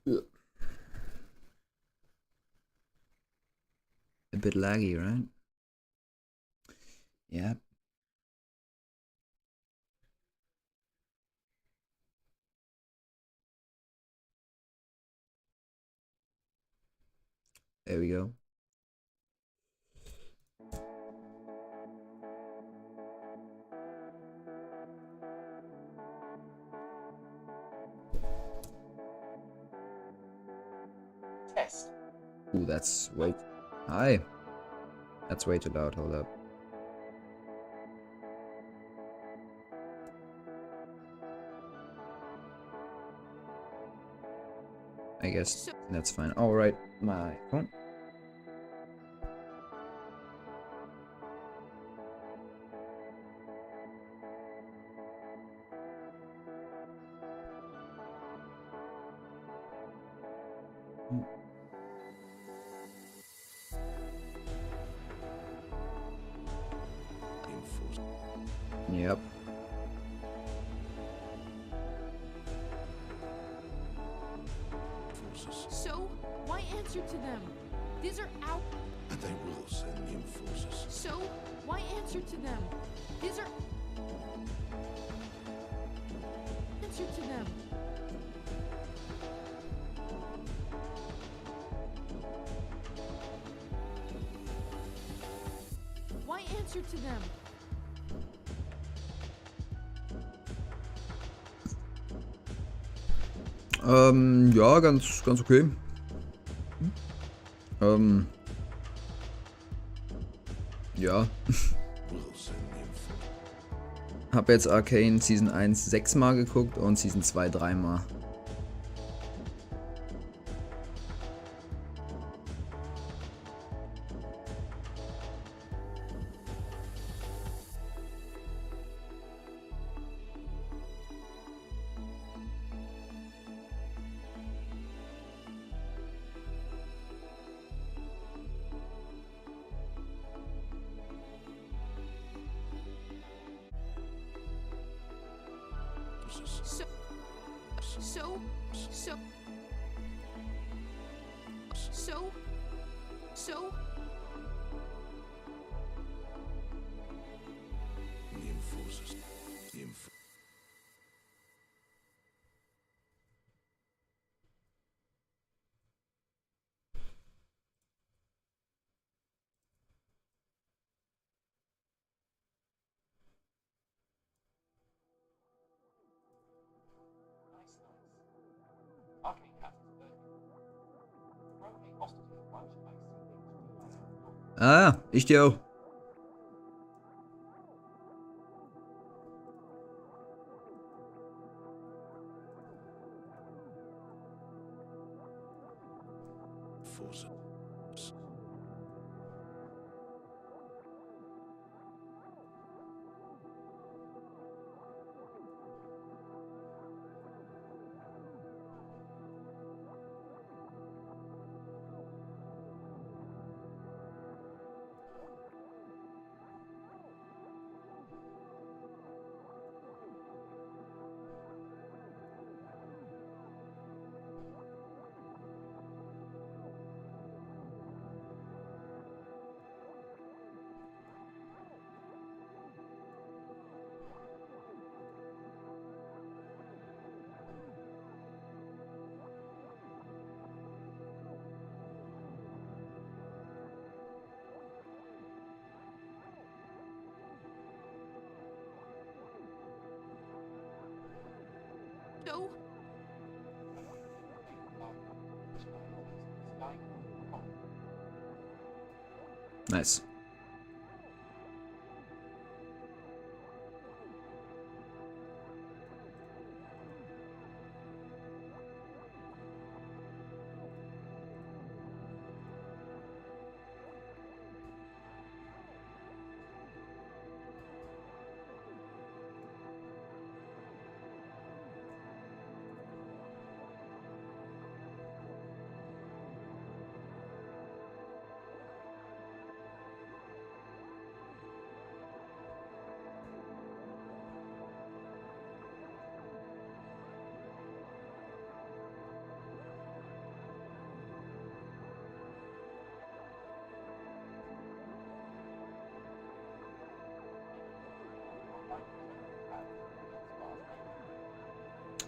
A bit laggy, right? Yeah. There we go. Test. Ooh, that's way... Hi. That's way too loud. Hold up. I guess that's fine. Alright, my phone. Yep. So, why answer to them? These are out. And they will send new forces. So, why answer to them? These are... Answer to them. Why answer to them? Ja, ganz okay. Ja. Hab jetzt Arcane Season 1 6-mal geguckt und Season 2 3-mal. So... New forces. New Nice. Arcane has its version. Throw a hostage in one space. Ah, ich dir auch. forces. So... Nice.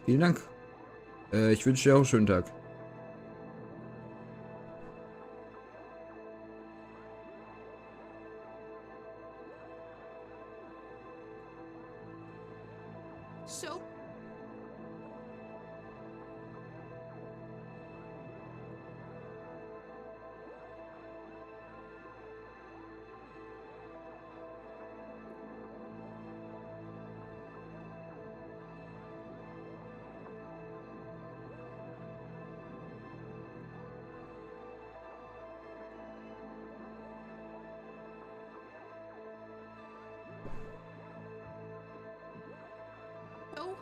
Vielen Dank. Ich wünsche dir auch einen schönen Tag. So, so,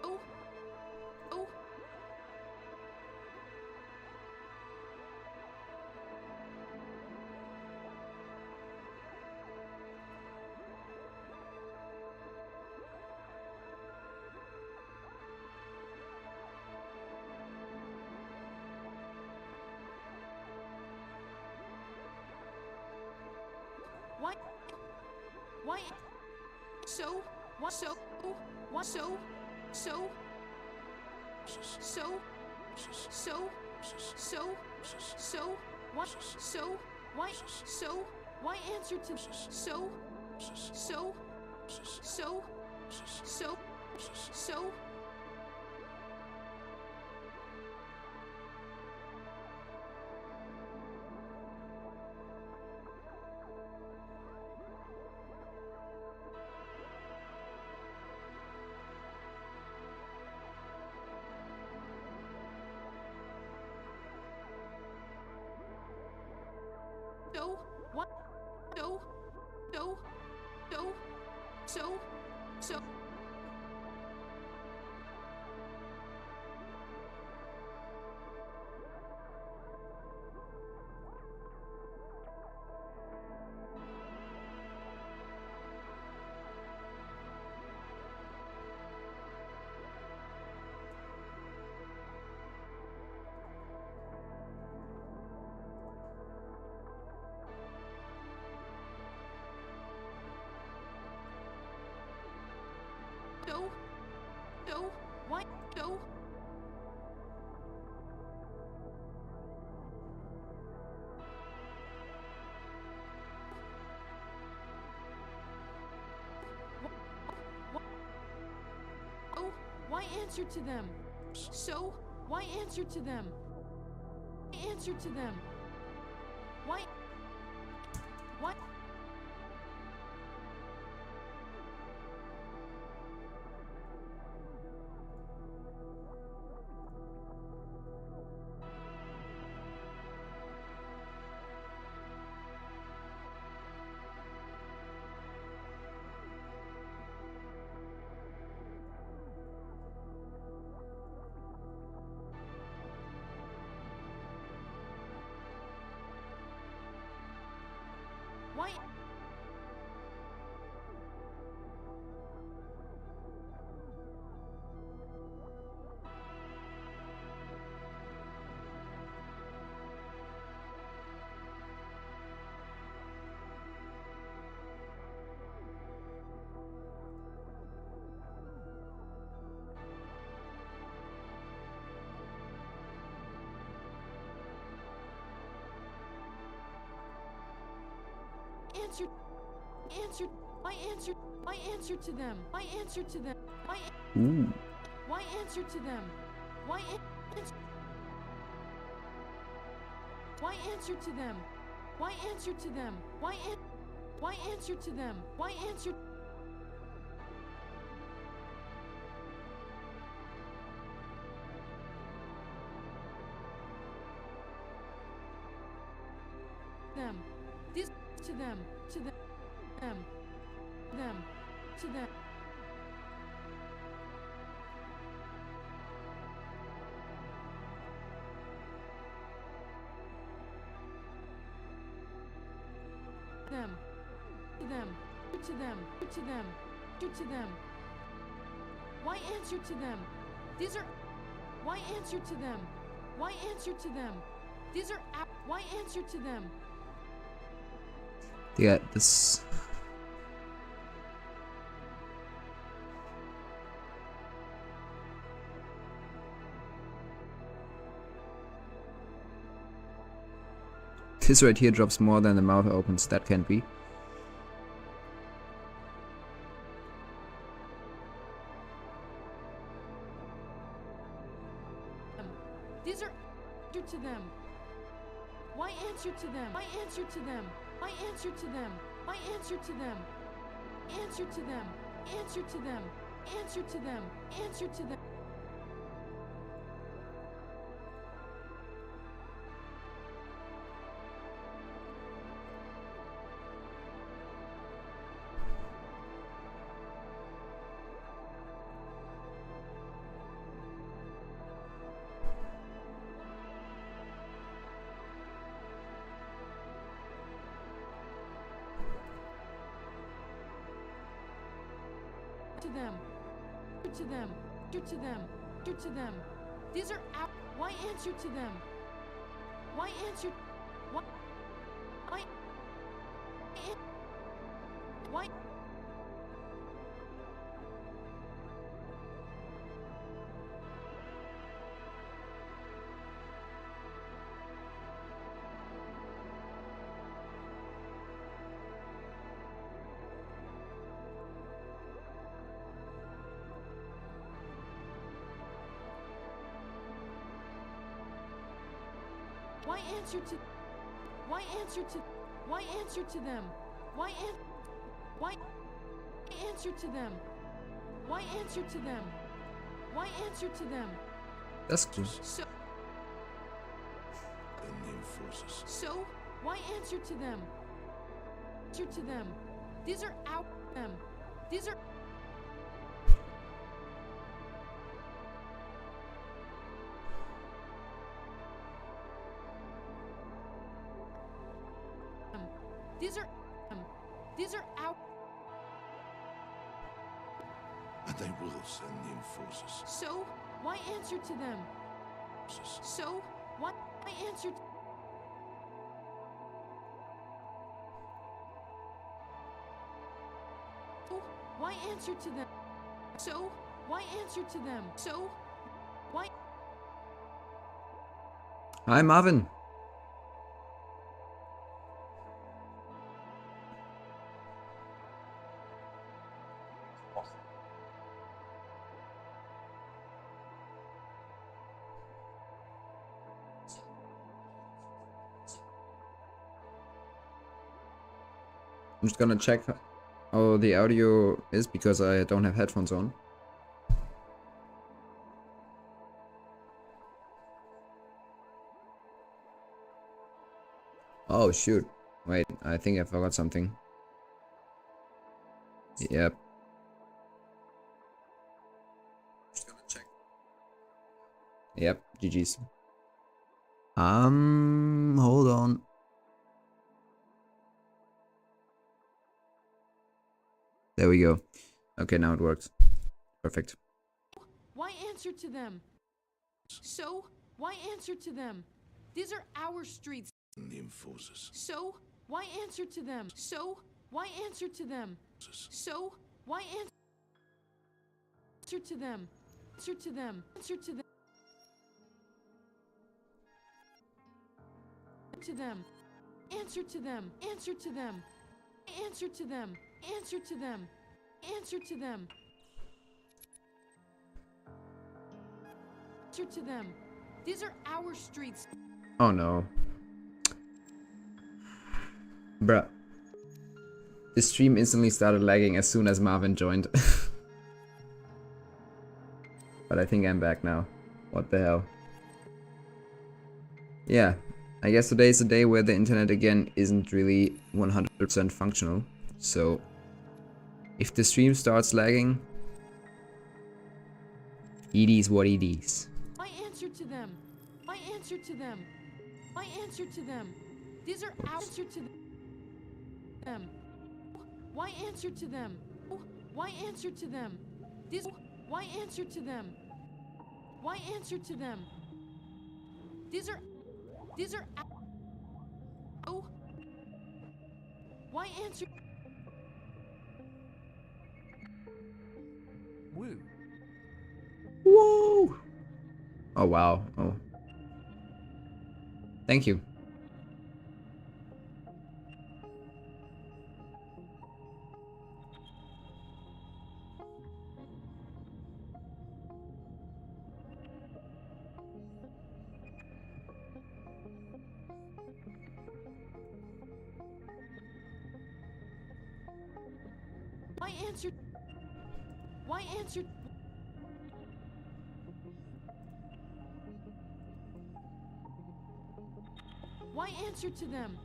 oh, oh, why, why, so, what, so, what, so, so, so, so, so, what, so, why, so, why answer to, so, so, so, so, what, so, so, so, so, so, so, so, why, so, oh, why answer to them? So, why answer to them? Answer to them. Why? What? Why? Answer. Answer. Why answer to them? Why answer to them? Why? Why answer to them? Why answer? Why answer to them? Why answer to them? Why answer to them? Why answer? Them. This to them. To them. Them. Them. To them. Them. To them. To them. To them. to them? Why answer to them? These are. Why answer to them? Why answer to them? These are. Why answer to them? Digga, das. This right here drops more than the mouth opens. That can't be. These are. Answer to them. Why answer to them? Why answer to them? Why answer to them? Why answer to them? Answer to them. Answer to them. Answer to them. Answer to them. To them. To them. To them. To them. These are. Why answer to them? Why answer? Why? Why? Why? Why answer to? Why answer to? Why answer to them? Why answer to them? Why answer to them? Why answer to them? Das ist gut. So And the enforcers. so why answer to them? Answer to them. These are out them. These are. These are. These are out. And they will send the enforcers. So why answer to them? So why answer? Why answer to them? So why answer to them? So why? Hi, Marvin. I'm just gonna check how the audio is because I don't have headphones on. Oh shoot. Wait, I think I forgot something. Yep. Just gonna check. Yep, GG's. Hold on. There we go. Okay, now it works. Perfect. Why answer to them? So why answer to them? These are our streets. And the enforcers. So why answer to them? So why answer to them? So why answer to them? Answer to them. Answer to them. To them. Answer to them. Answer to them. Answer to them. Answer to them. Answer to them. Answer to them. These are our streets. Oh no. Bruh. The stream instantly started lagging as soon as Marvin joined. But I think I'm back now. What the hell? Yeah, I guess today is a day where the internet again isn't really 100% functional. So, if the stream starts lagging, it is what it is. Why answer to them? Why answer to them? Why answer to them? These are answer to them. Why answer to them? Why answer to them? Why answer to them? Why answer to them? These are. Oh. Why answer? Woo. Whoa! Oh wow. Oh. Thank you. Why answer? Why answer? Why answer to them?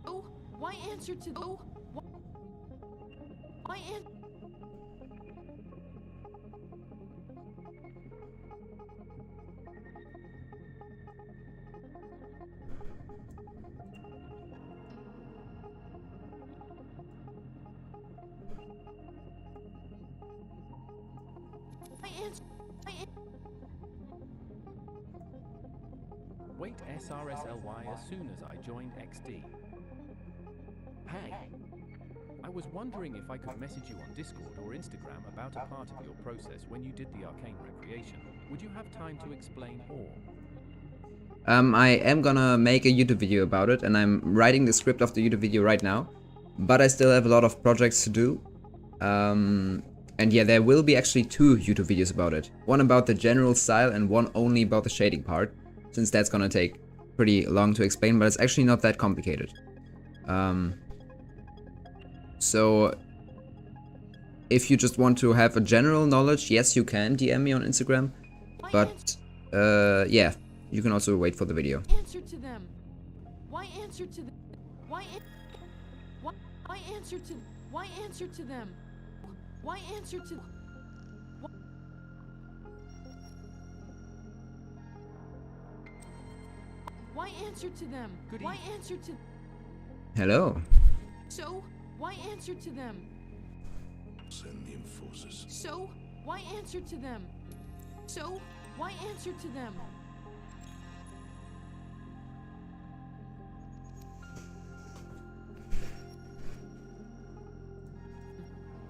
Oh, why answer to? Oh, why answer? Why answer? Wait SRSLY as soon as I joined XD. Hey, I was wondering if I could message you on Discord or Instagram about a part of your process when you did the Arcane recreation. Would you have time to explain all? I am gonna make a YouTube video about it, and I'm writing the script of the YouTube video right now. But I still have a lot of projects to do. And yeah, there will be actually 2 YouTube videos about it. One about the general style and one only about the shading part, since that's gonna take pretty long to explain, but it's actually not that complicated. So if you just want to have a general knowledge, yes, you can DM me on Instagram. But yeah, you can also wait for the video. Answer to them. Why answer to them? Why answer to? Why answer to them? Why answer to? Why answer to them? Why answer to? Hello. So why answer to them? Send the enforcers. So why answer to them? So why answer to them?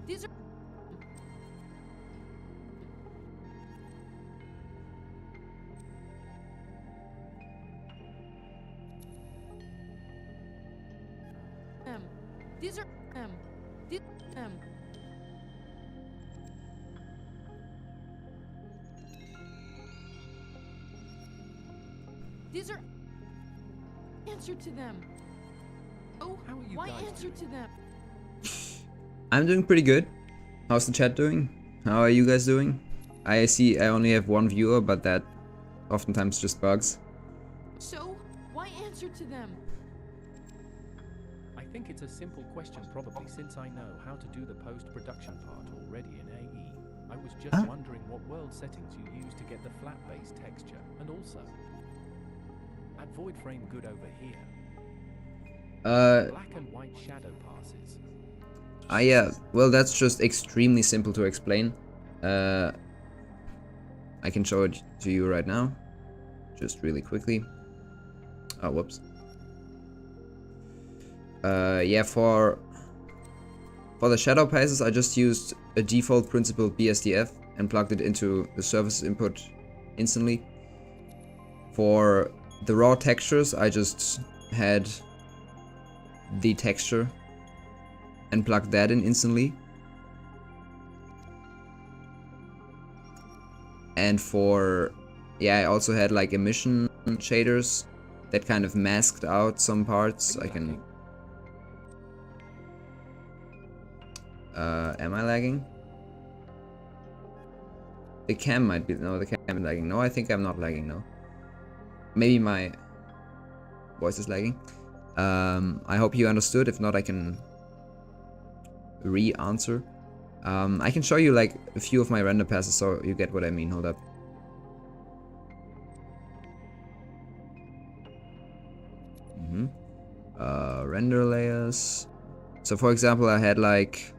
These are. Them. These are them. These them. These are. Answer to them. Oh, How are you why guys answer doing? to them? I'm doing pretty good. How's the chat doing? How are you guys doing? I see I only have 1 viewer, but that oftentimes just bugs. So why answer to them? I think it's a simple question probably since I know how to do the post-production part already in AE. I was just Huh? wondering what world settings you use to get the flat base texture, and also at void frame good over here. Black and white shadow passes. Yeah, well, that's just extremely simple to explain. I can show it to you right now, just really quickly. Oh, whoops. Yeah, for the shadow passes, I just used a default principal BSDF and plugged it into the surface input instantly. For the raw textures, I just had the texture and plugged that in instantly. And for, yeah, I also had like emission shaders that kind of masked out some parts. I can... am I lagging? The cam might be... No, the cam is lagging. No, I think I'm not lagging, no. Maybe my voice is lagging. I hope you understood. If not, I can re-answer. I can show you like a few of my render passes so you get what I mean. Hold up. Render layers. So for example, I had like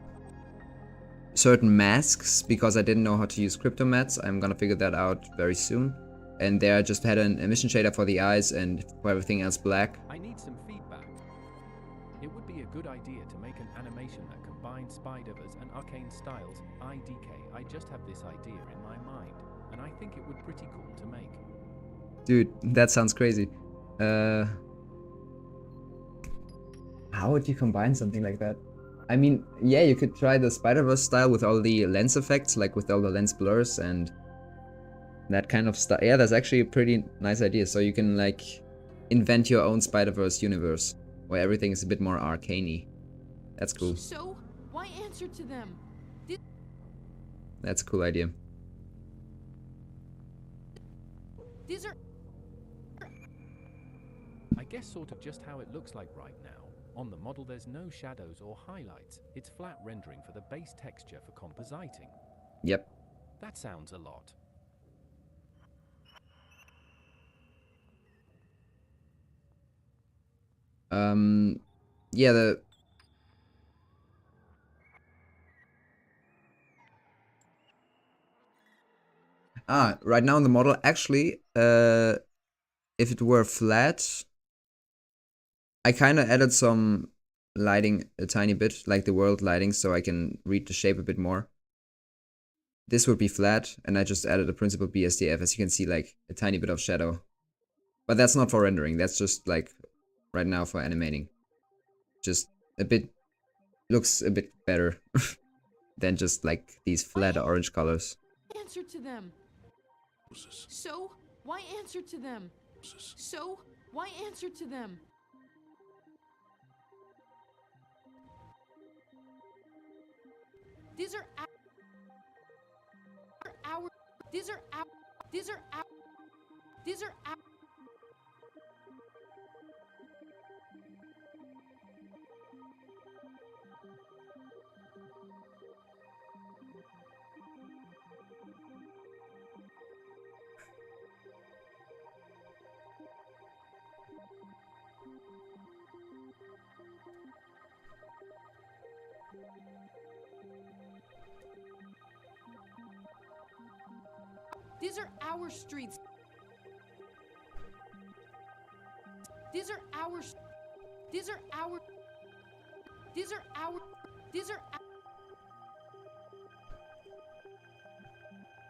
certain masks because I didn't know how to use crypto mats. I'm gonna figure that out very soon. And there I just had an emission shader for the eyes and for everything else black. I need some feedback. It would be a good idea to make an animation that combines Spider-Verse and Arcane styles. IDK, I just have this idea in my mind, and I think it would pretty cool to make. Dude, that sounds crazy. How would you combine something like that? I mean, yeah, you could try the Spider-Verse style with all the lens effects, like with all the lens blurs and that kind of stuff. Yeah, that's actually a pretty nice idea. So you can like invent your own Spider-Verse universe where everything is a bit more arcane-y. That's cool. So, why answer to them? That's a cool idea. These are... I guess sort of just how it looks like right now. On the model there's no shadows or highlights. It's flat rendering for the base texture for compositing. Yep. That sounds a lot. Yeah, right now in the model, actually, if it were flat, I kind of added some lighting a tiny bit, like the world lighting, so I can read the shape a bit more. This would be flat, and I just added a principal BSDF, as you can see, like a tiny bit of shadow. But that's not for rendering, that's just like right now for animating. Just a bit, looks a bit better than just like these flat orange colors. Answer to them. So, why answer to them? So, why answer to them? These are our, these are our, these are our, these are our. These are our streets. These are our. These are our. These are our. These are.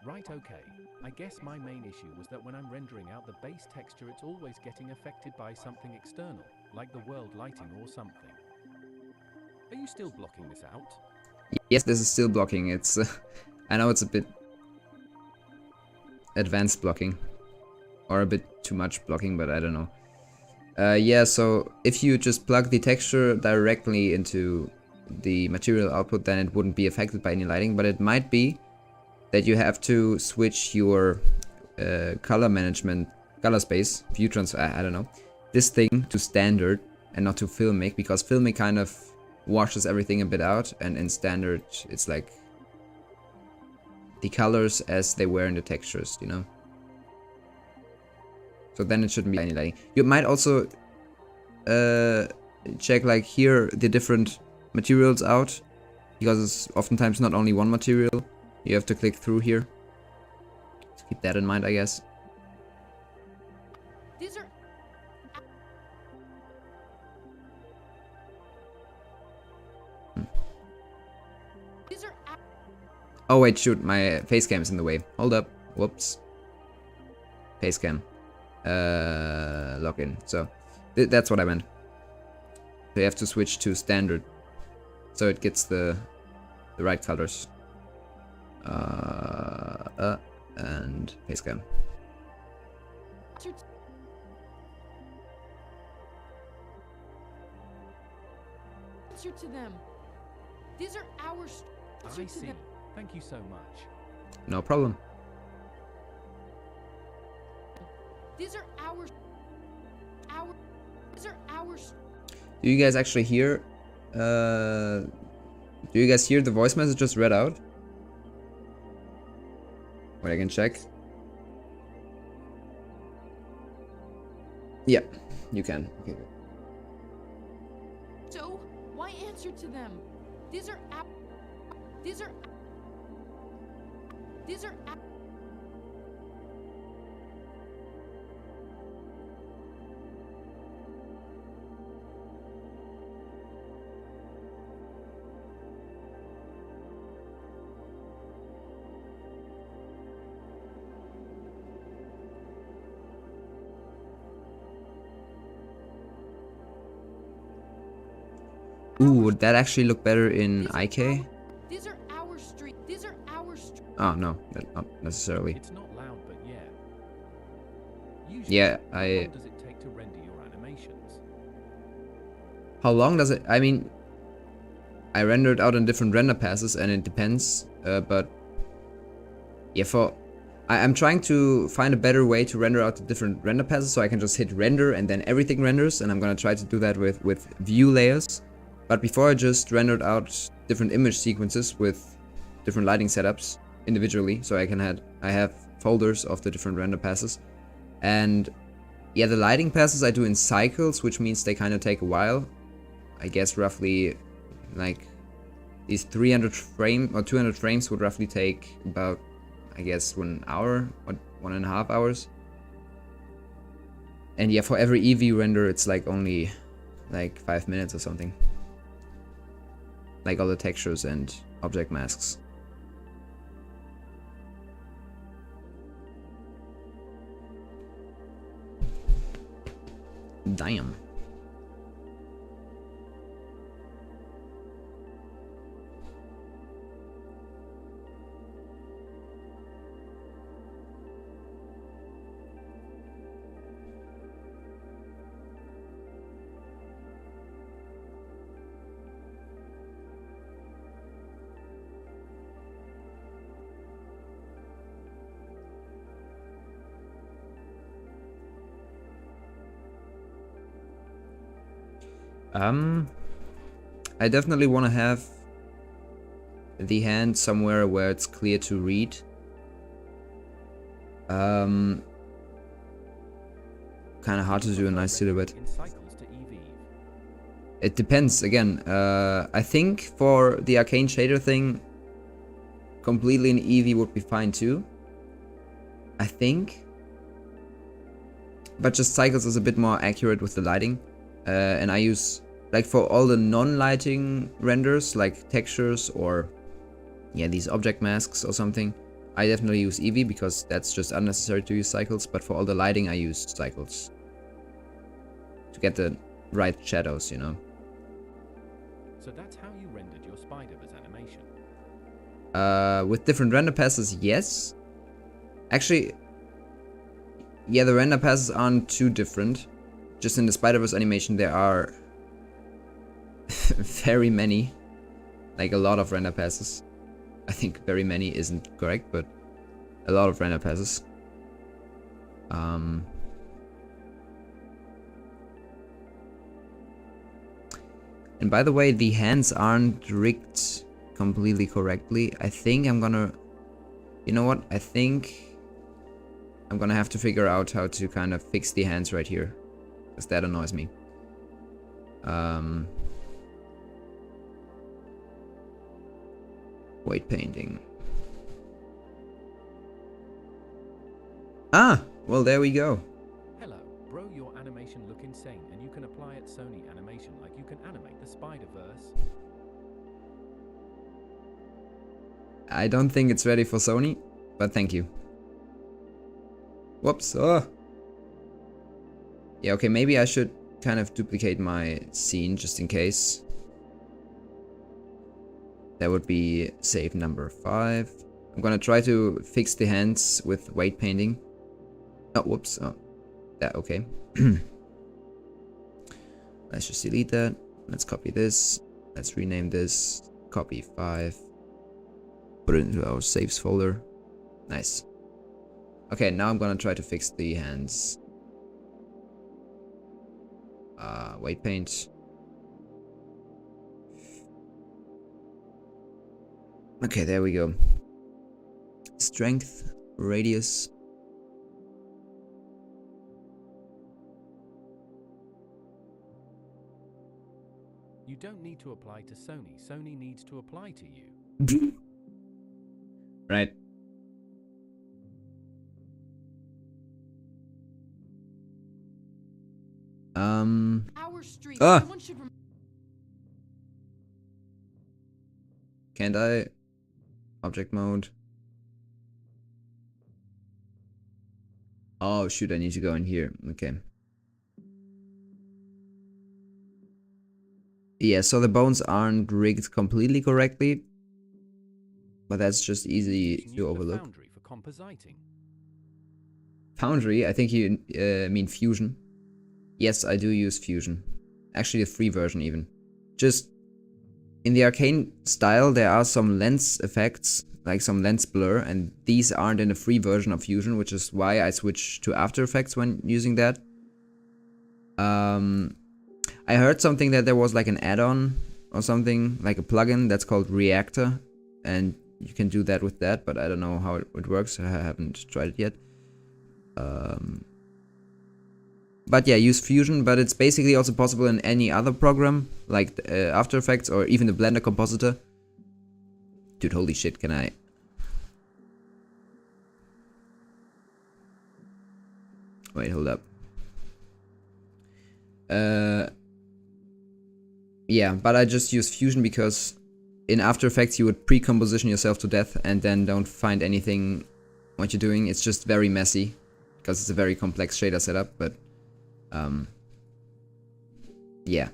Right, okay. I guess my main issue was that when I'm rendering out the base texture, it's always getting affected by something external, like the world lighting or something. Are you still blocking this out? Yes, this is still blocking. It's, I know it's a bit advanced blocking, or a bit too much blocking, but I don't know. Yeah, so if you just plug the texture directly into the material output, then it wouldn't be affected by any lighting, but it might be that you have to switch your color management, color space, view transfer, I don't know, this thing to standard and not to filmic, because filmic kind of washes everything a bit out, and in standard it's like the colors as they were in the textures, you know? So then it shouldn't be any lighting. You might also check like here the different materials out, because it's oftentimes not only one material. You have to click through here. So keep that in mind, I guess. These are. These are. Oh wait, shoot, my face cam is in the way. Hold up. Whoops. Face cam. Login. So that's what I meant. So you have to switch to standard, so it gets the right colors. And face cam. Answer to them. These are our. I see. Thank you so much. No problem. These are our. These are our. Do you guys actually hear? Do you guys hear the voice messages read out? Wait, I can check. Yeah, you can. Okay, good. So, why answer to them? These are. These are. These are. Ooh, would that actually look better in IK? These are our street. These are our street. Oh no, not necessarily. It's not loud, but yeah. Usually, Yeah, how long does it take to render your animations? How long does it? I mean, I render it out in different render passes, and it depends. But yeah, I'm trying to find a better way to render out the different render passes, so I can just hit render and then everything renders. And I'm gonna try to do that with view layers. But before I just rendered out different image sequences with different lighting setups individually, so I have folders of the different render passes. And yeah, the lighting passes I do in cycles, which means they kind of take a while. I guess roughly like these 300 frame or 200 frames would roughly take about, I guess, 1 hour or 1.5 hours. And yeah, for every EV render, it's like only like 5 minutes or something. Like all the textures and object masks. Damn. I definitely want to have the hand somewhere where it's clear to read. Kind of hard to do a nice silhouette. In cycles to EV. It depends, again. I think for the Arcane shader thing, completely in Eevee would be fine too. I think. But just cycles is a bit more accurate with the lighting. And I use, like for all the non-lighting renders, like textures or, yeah, these object masks or something, I definitely use Eevee because that's just unnecessary to use cycles. But for all the lighting, I use cycles. To get the right shadows, you know. So that's how you rendered your Spider-Verse animation. With different render passes, yes. Actually, yeah, the render passes aren't too different. Just in the Spider-Verse animation, there are very many. Like a lot of render passes. I think very many isn't correct, but a lot of render passes. And by the way, the hands aren't rigged completely correctly. I think I'm gonna... You know what? I think I'm gonna have to figure out how to kind of fix the hands right here. Because that annoys me. Weight painting. Ah! Well, there we go. Hello, bro, your animation look insane, and you can apply it Sony animation like you can animate the Spider-Verse. I don't think it's ready for Sony, but thank you. Whoops. Oh. Yeah, okay, maybe I should kind of duplicate my scene just in case. That would be save number 5. I'm gonna try to fix the hands with weight painting. Oh, whoops. Oh, that, okay. Let's just delete that. Let's copy this. Let's rename this. Copy 5. Put it into our saves folder. Nice. Okay, now I'm gonna try to fix the hands. Weight paint. Okay, there we go. Strength, radius. You don't need to apply to Sony. Sony needs to apply to you. Right. street. Ah! Everyone should Can't I? Object mode. Oh shoot, I need to go in here. Okay. Yeah, so the bones aren't rigged completely correctly. But that's just easy Can to use the overlook. foundry for compositing. Foundry? I think you mean Fusion. Yes, I do use Fusion. Actually, a free version even. Just in the Arcane style, there are some lens effects, like some lens blur, and these aren't in the free version of Fusion, which is why I switched to After Effects when using that. I heard something that there was like an add-on or something, like a plugin that's called Reactor, and you can do that with that, but I don't know how it works. I haven't tried it yet. But yeah, use Fusion, but it's basically also possible in any other program, like After Effects or even the Blender compositor. Dude, holy shit, can I... Wait, hold up. Yeah, but I just use Fusion because in After Effects you would pre-composition yourself to death and then don't find anything what you're doing. It's just very messy because it's a very complex shader setup, but yeah.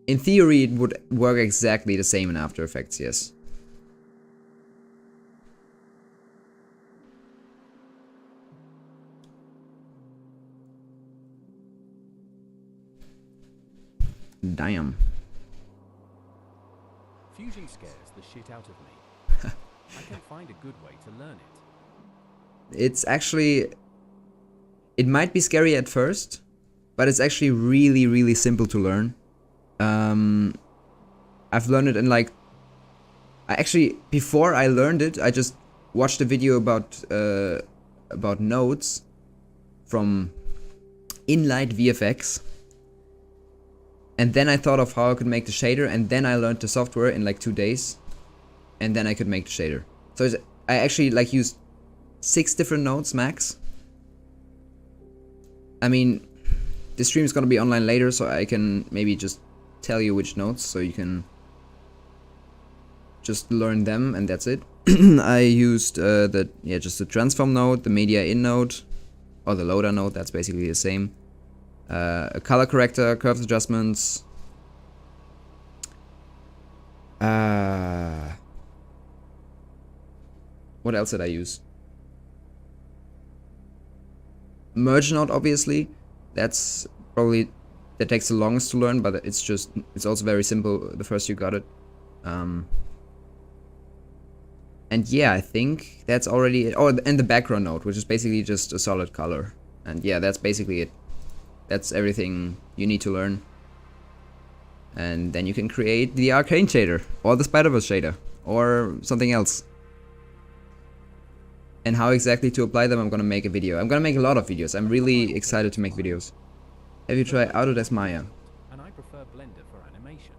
In theory it would work exactly the same in After Effects, yes. Damn. Fusion scares the shit out of me. I can find a good way to learn it. It's actually... It might be scary at first, but it's actually really, really simple to learn. I've learned it in like... before I learned it, I just watched a video about nodes from Inlight VFX. And then I thought of how I could make the shader, and then I learned the software in like 2 days. And then I could make the shader. So I actually like used 6 different nodes max. I mean, the stream is gonna be online later, so I can maybe just tell you which nodes, so you can just learn them, and that's it. I used just the transform node, the media in node, or the loader node. That's basically the same. A color corrector, curves adjustments. What else did I use? Merge node, obviously. That's probably that takes the longest to learn, but it's also very simple the first you got it. And yeah, I think that's already it. Oh, and the background node, which is basically just a solid color. And yeah, that's basically it. That's everything you need to learn. And then you can create the Arcane shader, or the Spider-Verse shader, or something else. And how exactly to apply them, I'm gonna make a video. I'm gonna make a lot of videos. I'm really excited to make videos. Have you tried Autodesk Maya? And I prefer Blender for animation.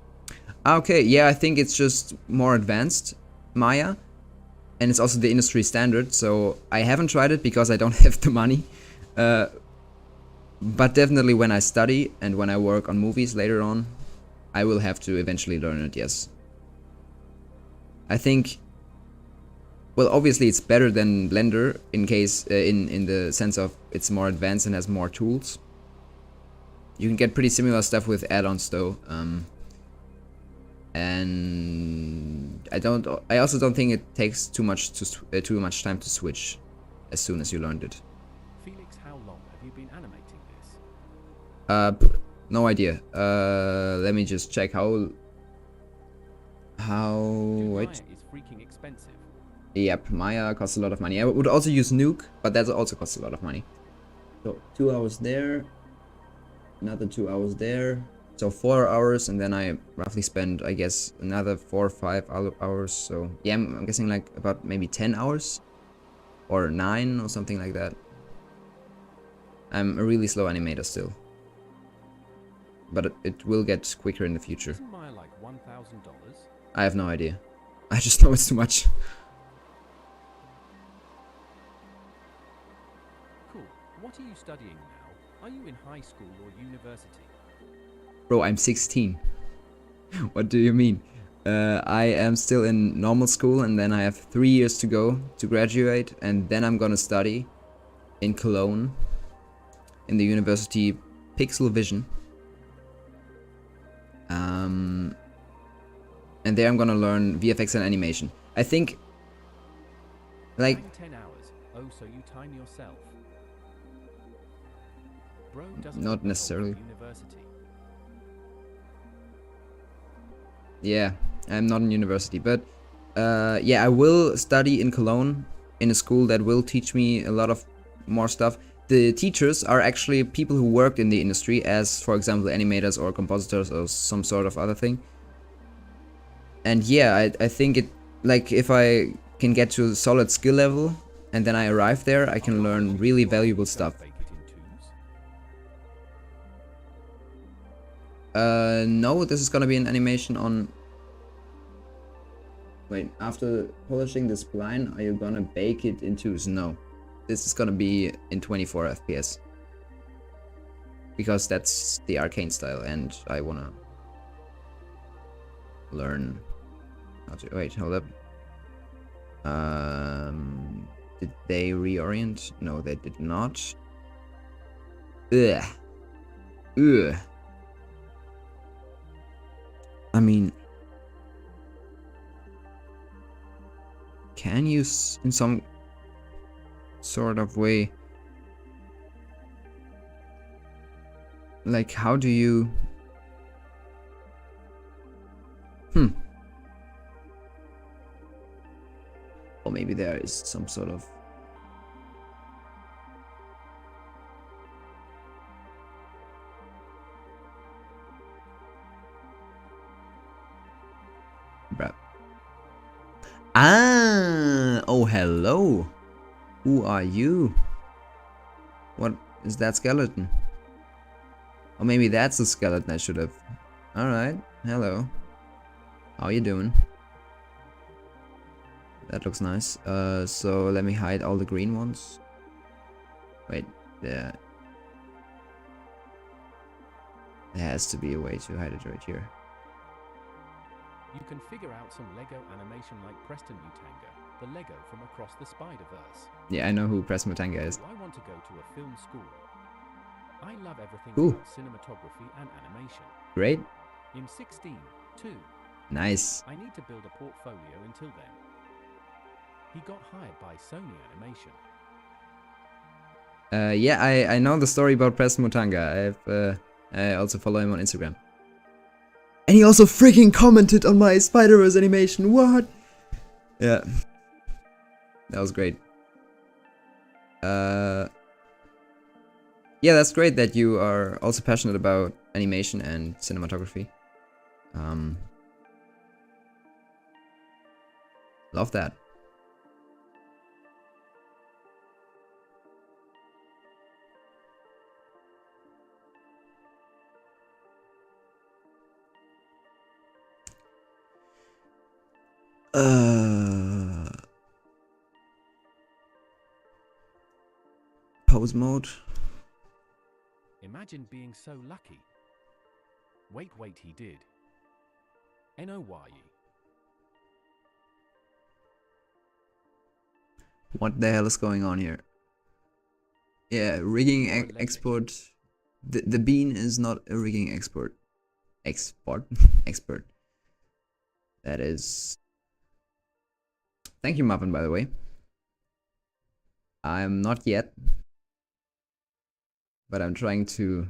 Okay, yeah, I think it's just more advanced Maya. And it's also the industry standard, so I haven't tried it because I don't have the money. But definitely when I study and when I work on movies later on, I will have to eventually learn it, yes. I think, well, obviously it's better than Blender in case, in the sense of it's more advanced and has more tools. You can get pretty similar stuff with add-ons though. And I also don't think it takes too much time to switch as soon as you learned it. Felix, how long have you been animating this? No idea. Let me just check how Maya wait. is freaking expensive. Yep, Maya costs a lot of money. I would also use Nuke, but that also costs a lot of money. So 2 hours there, another 2 hours there. So 4 hours, and then I roughly spend, I guess, another 4 or 5 hours. So yeah, I'm guessing like about maybe 10 hours or 9 or something like that. I'm a really slow animator still, but it will get quicker in the future. Isn't Maya like $1,000? I have no idea. I just know it's too much. Cool. What are you studying now? Are you in high school or university? Bro, I'm 16. What do you mean? I am still in normal school, and then I have 3 years to go to graduate, and then I'm gonna study in Cologne in the University Pixel Vision. And there I'm gonna learn VFX and animation. I think, like, 10 hours. Oh, so you time yourself. Bro doesn't not have the whole necessarily. University. Yeah, I'm not in university, but yeah, I will study in Cologne in a school that will teach me a lot of more stuff. The teachers are actually people who worked in the industry as, for example, animators or compositors or some sort of other thing. And yeah, I think it, like, if I can get to a solid skill level and then I arrive there, I can learn really valuable stuff. Bake it in twos. No, this is gonna be an animation on... Wait, after polishing the spline, are you gonna bake it in twos? No. This is gonna be in 24 FPS. Because that's the Arcane style, and I wanna learn how to... Wait, hold up. Did they reorient? No, they did not. Ugh. Ugh. I mean... Can you, in some sort of way... Like, how do you... Or maybe there is some sort of... Bruh. Ah! Oh, hello! Who are you? What is that skeleton? Or maybe that's the skeleton I should have... Alright, hello. How you doing? That looks nice. So let me hide all the green ones. Wait, there has to be a way to hide it right here. You can figure out some Lego animation like Preston Mutanga, the Lego from across the Spider-Verse. Yeah, I know who Press Mutanga is. I want to go to a film school. I love everything Ooh. about cinematography and animation. Great. In 16, too. Nice. I need to build a portfolio until then. He got hired by Sony Animation. Yeah, I know the story about Press Mutanga. I also follow him on Instagram. And he also freaking commented on my Spider-Verse animation. What? Yeah. That was great. Yeah, that's great that you are also passionate about animation and cinematography. Love that. Pose mode. Imagine being so lucky. Wait, he did. N-O-Y. What the hell is going on here? Yeah, rigging export. The bean is not a rigging export. Export? Expert. That is... Thank you, Muffin, by the way. I'm not yet. But I'm trying to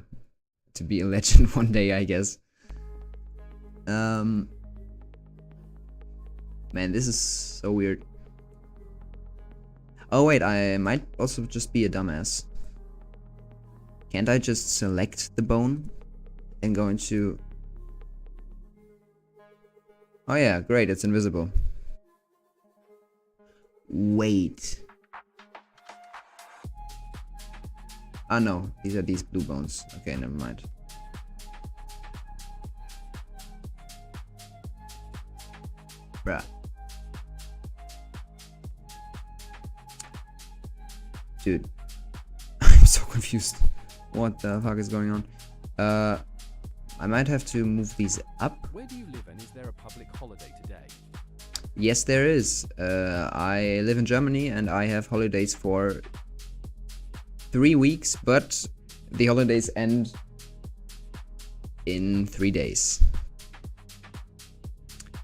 be a legend one day, I guess. Man, this is so weird. Oh wait, I might also just be a dumbass. Can't I just select the bone and go into... Oh yeah, great, it's invisible. Wait. Ah no, these are these blue bones. Okay, never mind. Bruh. Dude. I'm so confused. What the fuck is going on? I might have to move these up. Where do you live and is there a public holiday today? Yes, there is. I live in Germany and I have holidays for 3 weeks, but the holidays end in 3 days.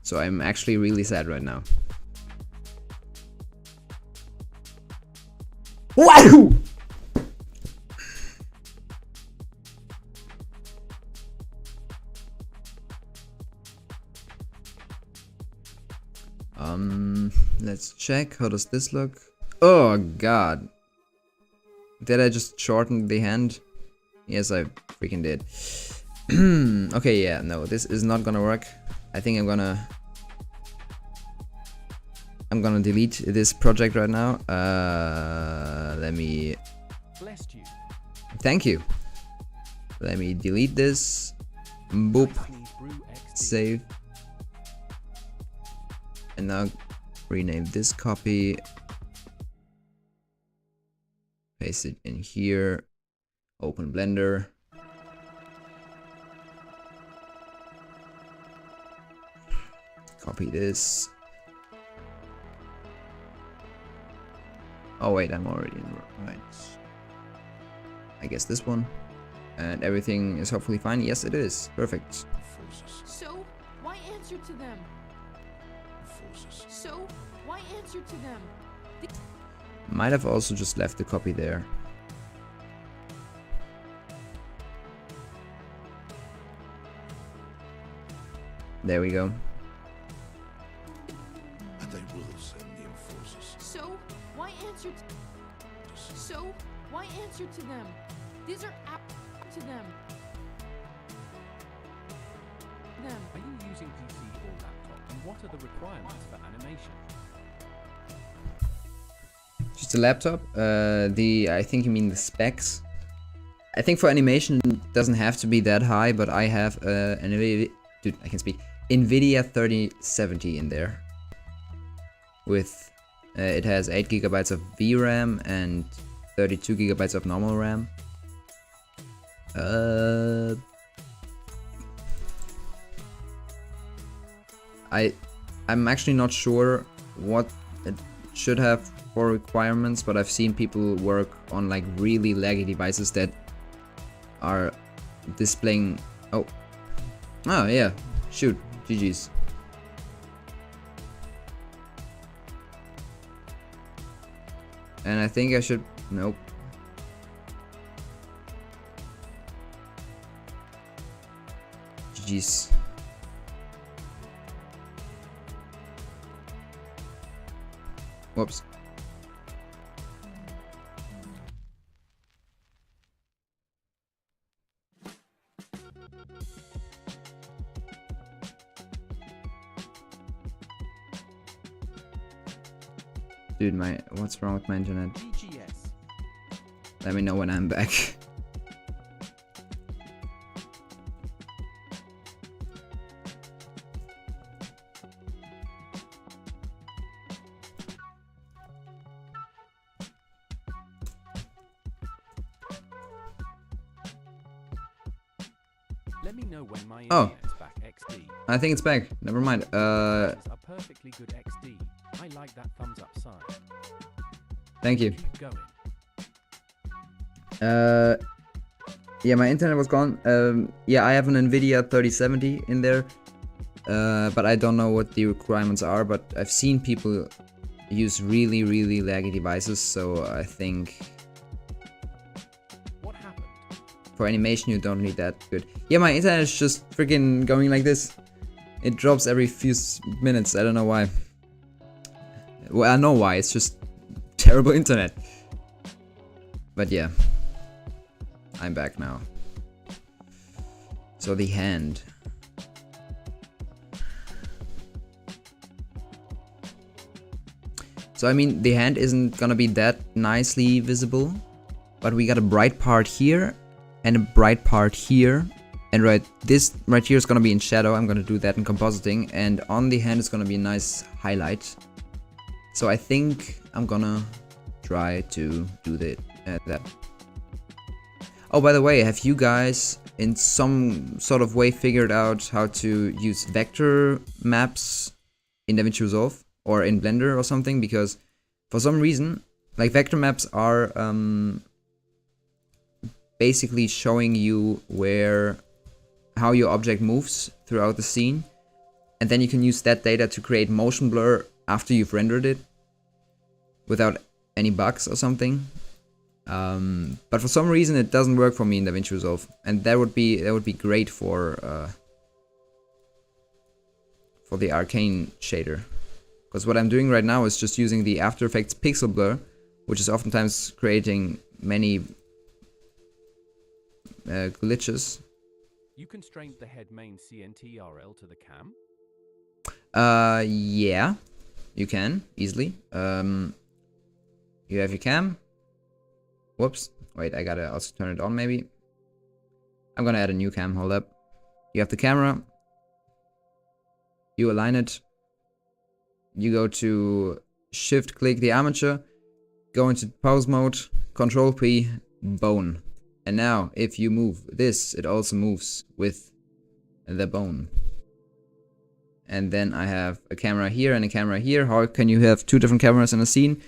So I'm actually really sad right now. Wow! Let's check. How does this look? Oh god. Did I just shorten the hand? Yes, I freaking did. Okay, yeah, no, this is not gonna work. I think I'm gonna delete this project right now. Let me... Blessed you. Thank you. Let me delete this. Boop. Need brew XD. Save. And now rename this copy. Paste it in here. Open Blender. Copy this. Oh wait, I'm already in the right. I guess this one. And everything is hopefully fine. Yes, it is. Perfect. Forces. So, why answer to them? Forces. So, why answer to them? Might have also just left the copy there. There we go. And they will send the enforcers. So, why answer to... So, why answer to them? These are up to them. Are you using PC or laptop? And what are the requirements for animation? Just a laptop. I think you mean the specs. I think for animation it doesn't have to be that high, but I have an dude, I can speak. NVIDIA 3070 in there. With it has 8 GB of VRAM and 32 GB of normal RAM. I'm actually not sure what it should have for requirements, but I've seen people work on like really laggy devices that are displaying... Oh yeah, shoot, GG's. And I think I should... Nope. GG's. Whoops. Dude, what's wrong with my internet? BGS. Let me know when I'm back. Let me know when my Oh. internet's back XD. I think it's back. Never mind. This is a perfectly good XD. I like that thumbs up sign. Thank you. Keep going. Yeah, my internet was gone. Yeah, I have an NVIDIA 3070 in there. But I don't know what the requirements are, but I've seen people use really, really laggy devices, so I think What happened? for animation you don't need that good. Yeah, my internet is just freaking going like this. It drops every few minutes. I don't know why. Well, I know why. It's just terrible internet. But yeah, I'm back now. So the hand. So I mean, the hand isn't gonna be that nicely visible, but we got a bright part here and a bright part here. And this right here is gonna be in shadow. I'm gonna do that in compositing, and on the hand is gonna be a nice highlight. So I think I'm gonna try to do that. Oh, by the way, have you guys in some sort of way figured out how to use vector maps in DaVinci Resolve or in Blender or something, because for some reason, like, vector maps are basically showing you how your object moves throughout the scene, and then you can use that data to create motion blur after you've rendered it without any bugs or something. But for some reason it doesn't work for me in DaVinci Resolve, and that would be great for the Arcane shader. Because what I'm doing right now is just using the After Effects pixel blur, which is oftentimes creating many glitches. You constrained the head main CNTRL to the cam? Yeah, you can easily. You have your cam. Whoops. Wait, I gotta also turn it on maybe. I'm gonna add a new cam, hold up. You have the camera. You align it. You go to shift click the armature. Go into pose mode. Control P. Bone. And now if you move this, it also moves with the bone. And then I have a camera here and a camera here. How can you have two different cameras in a scene?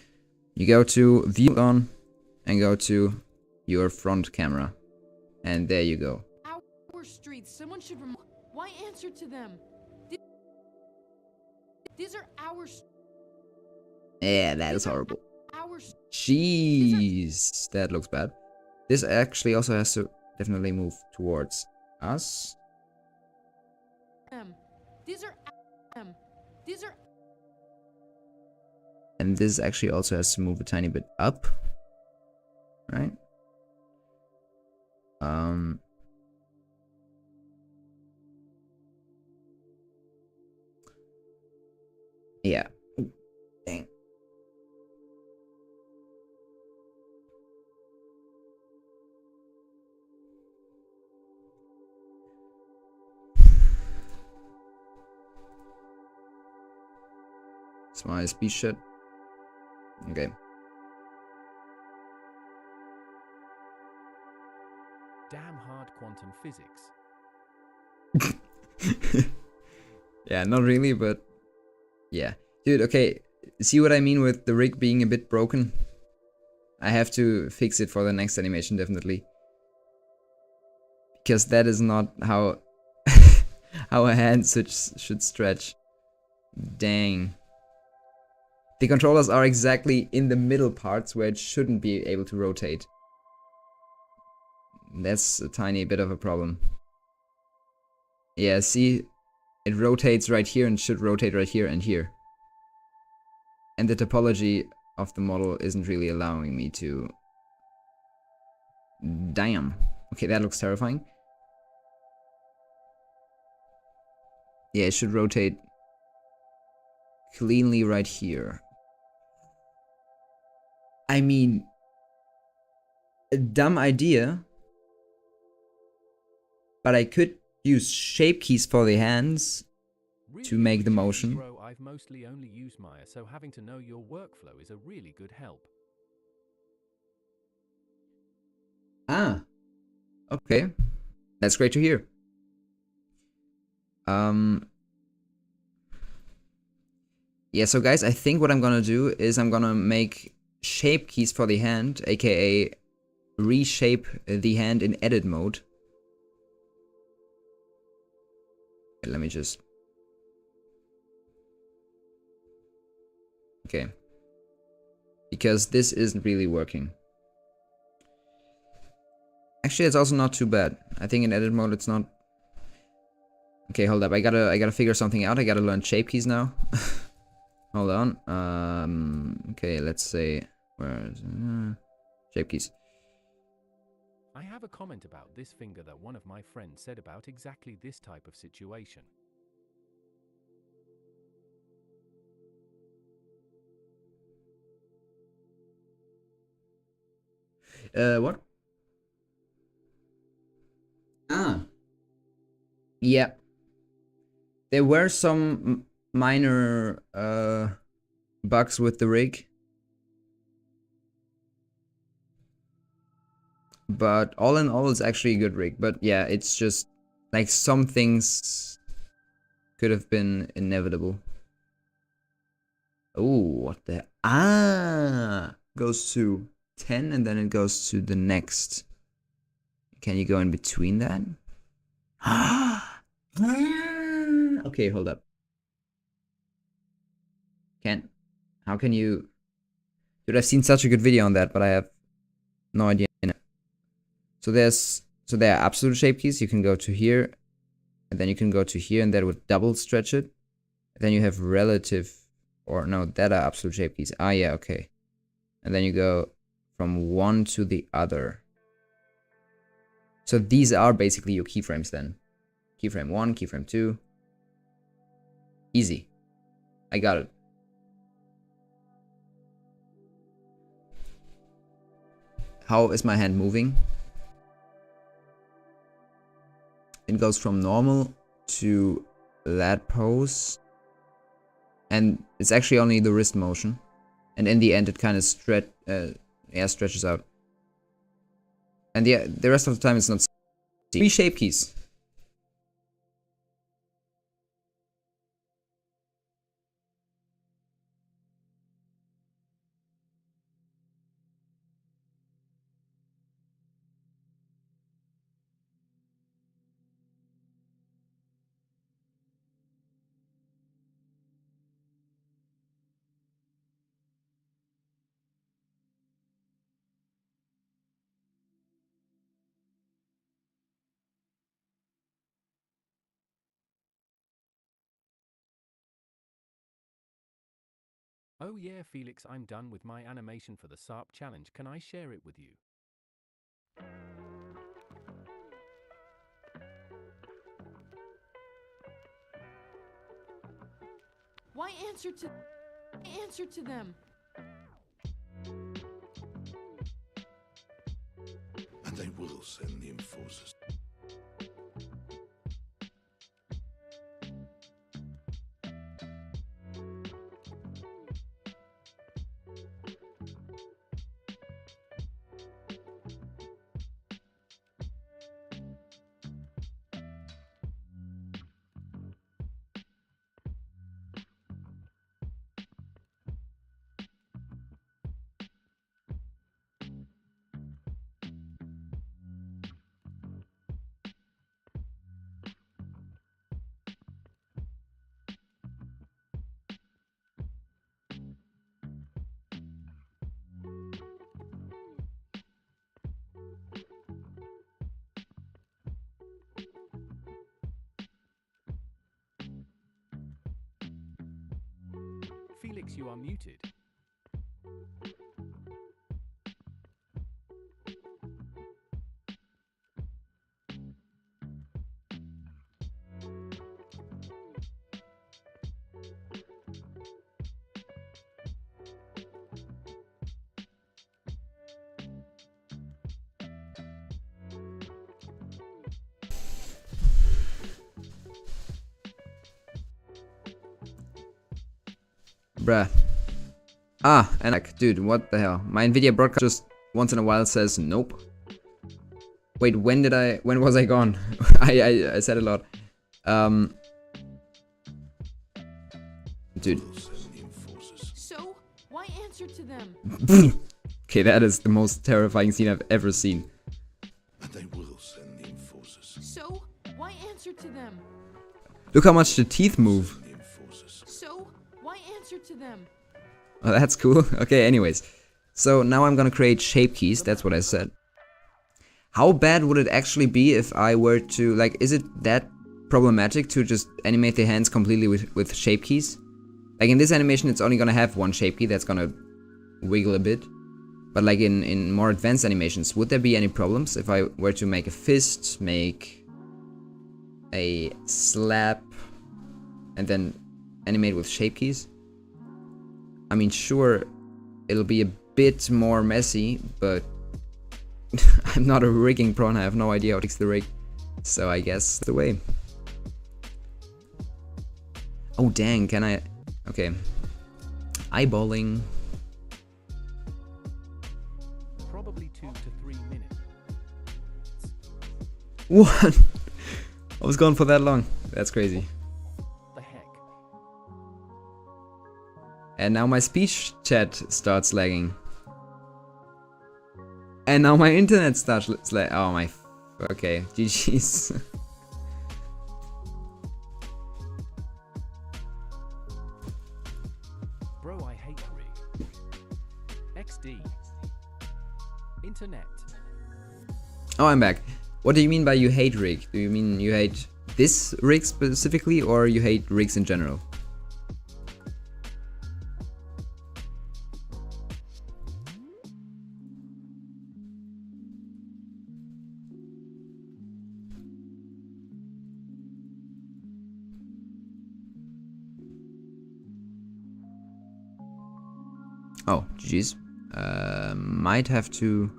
You go to view on and go to your front camera. And there you go. Our streets. Someone should why answer to them? These are our. Yeah, that is horrible. Our. Jeez, that looks bad. This actually also has to definitely move towards us. These are. These are. And this actually also has to move a tiny bit up. Right? Yeah. Ooh, dang. It's my speed shit. Okay. Damn hard quantum physics. Yeah, not really, but yeah. Dude, okay. See what I mean with the rig being a bit broken? I have to fix it for the next animation, definitely. Because that is not how how a hand should stretch. Dang. The controllers are exactly in the middle parts where it shouldn't be able to rotate. That's a tiny bit of a problem. Yeah, see? It rotates right here and should rotate right here and here. And the topology of the model isn't really allowing me to... Damn. Okay, that looks terrifying. Yeah, it should rotate cleanly right here. I mean, a dumb idea, but I could use shape keys for the hands to make the motion. I've mostly only used Maya, so having to know your workflow is a really good help. Ah, okay, that's great to hear. Yeah, so guys, I think what I'm gonna do is I'm gonna make shape keys for the hand, aka reshape the hand in edit mode. Let me just... Okay. Because this isn't really working. Actually, it's also not too bad. I think in edit mode it's not... Okay, hold up. I gotta figure something out. I gotta learn shape keys now. Hold on. Okay, let's say... Where is shape keys. I have a comment about this finger that one of my friends said about exactly this type of situation. What? Ah. Yeah. There were some minor bugs with the rig. But all in all, it's actually a good rig. But yeah, it's just like some things could have been inevitable. Oh, what the... Ah! Goes to 10 and then it goes to the next. Can you go in between that? Okay, hold up. Can't. How can you... Dude, I've seen such a good video on that, but I have no idea. So there are absolute shape keys. You can go to here, and then you can go to here, and that would double stretch it. And then you have relative, or no, that are absolute shape keys. Ah, yeah, okay. And then you go from one to the other. So these are basically your keyframes then. Keyframe 1, keyframe 2. Easy. I got it. How is my hand moving? It goes from normal to that pose. And it's actually only the wrist motion. And in the end it kind of stretches out. And yeah, the rest of the time it's not. 3 shape keys. Oh yeah, Felix, I'm done with my animation for the SARP challenge. Can I share it with you? Why answer to them? And they will send the enforcers. Felix, you are muted. Bruh. Ah, and like, dude, what the hell? My Nvidia broadcast just once in a while says nope. Wait, when was I gone? I said a lot. Dude. Will send the enforcers. So, why answer to them? Okay, that is the most terrifying scene I've ever seen. And they will send the enforcers. So, why answer to them? Look how much the teeth move. The enforcers. So, why answer to them? Oh, that's cool. Okay, anyways. So now I'm gonna create shape keys, that's what I said. How bad would it actually be if I were to, like, is it that problematic to just animate the hands completely with shape keys? Like in this animation it's only gonna have one shape key that's gonna wiggle a bit. But like in more advanced animations, would there be any problems if I were to make a fist, make a slap, and then animate with shape keys? I mean, sure, it'll be a bit more messy, but I'm not a rigging pro and I have no idea how to fix the rig. So I guess the way. Oh dang, can I... Okay. Eyeballing. Probably 2 to 3 minutes. What? I was gone for that long. That's crazy. The heck? And now my speech chat starts lagging. And now my internet starts lagging. Oh my. Okay, GG's. Bro, I hate rig. XD. Internet. Oh, I'm back. What do you mean by you hate rig? Do you mean you hate this rig specifically, or you hate rigs in general? Oh, GG's. Might have to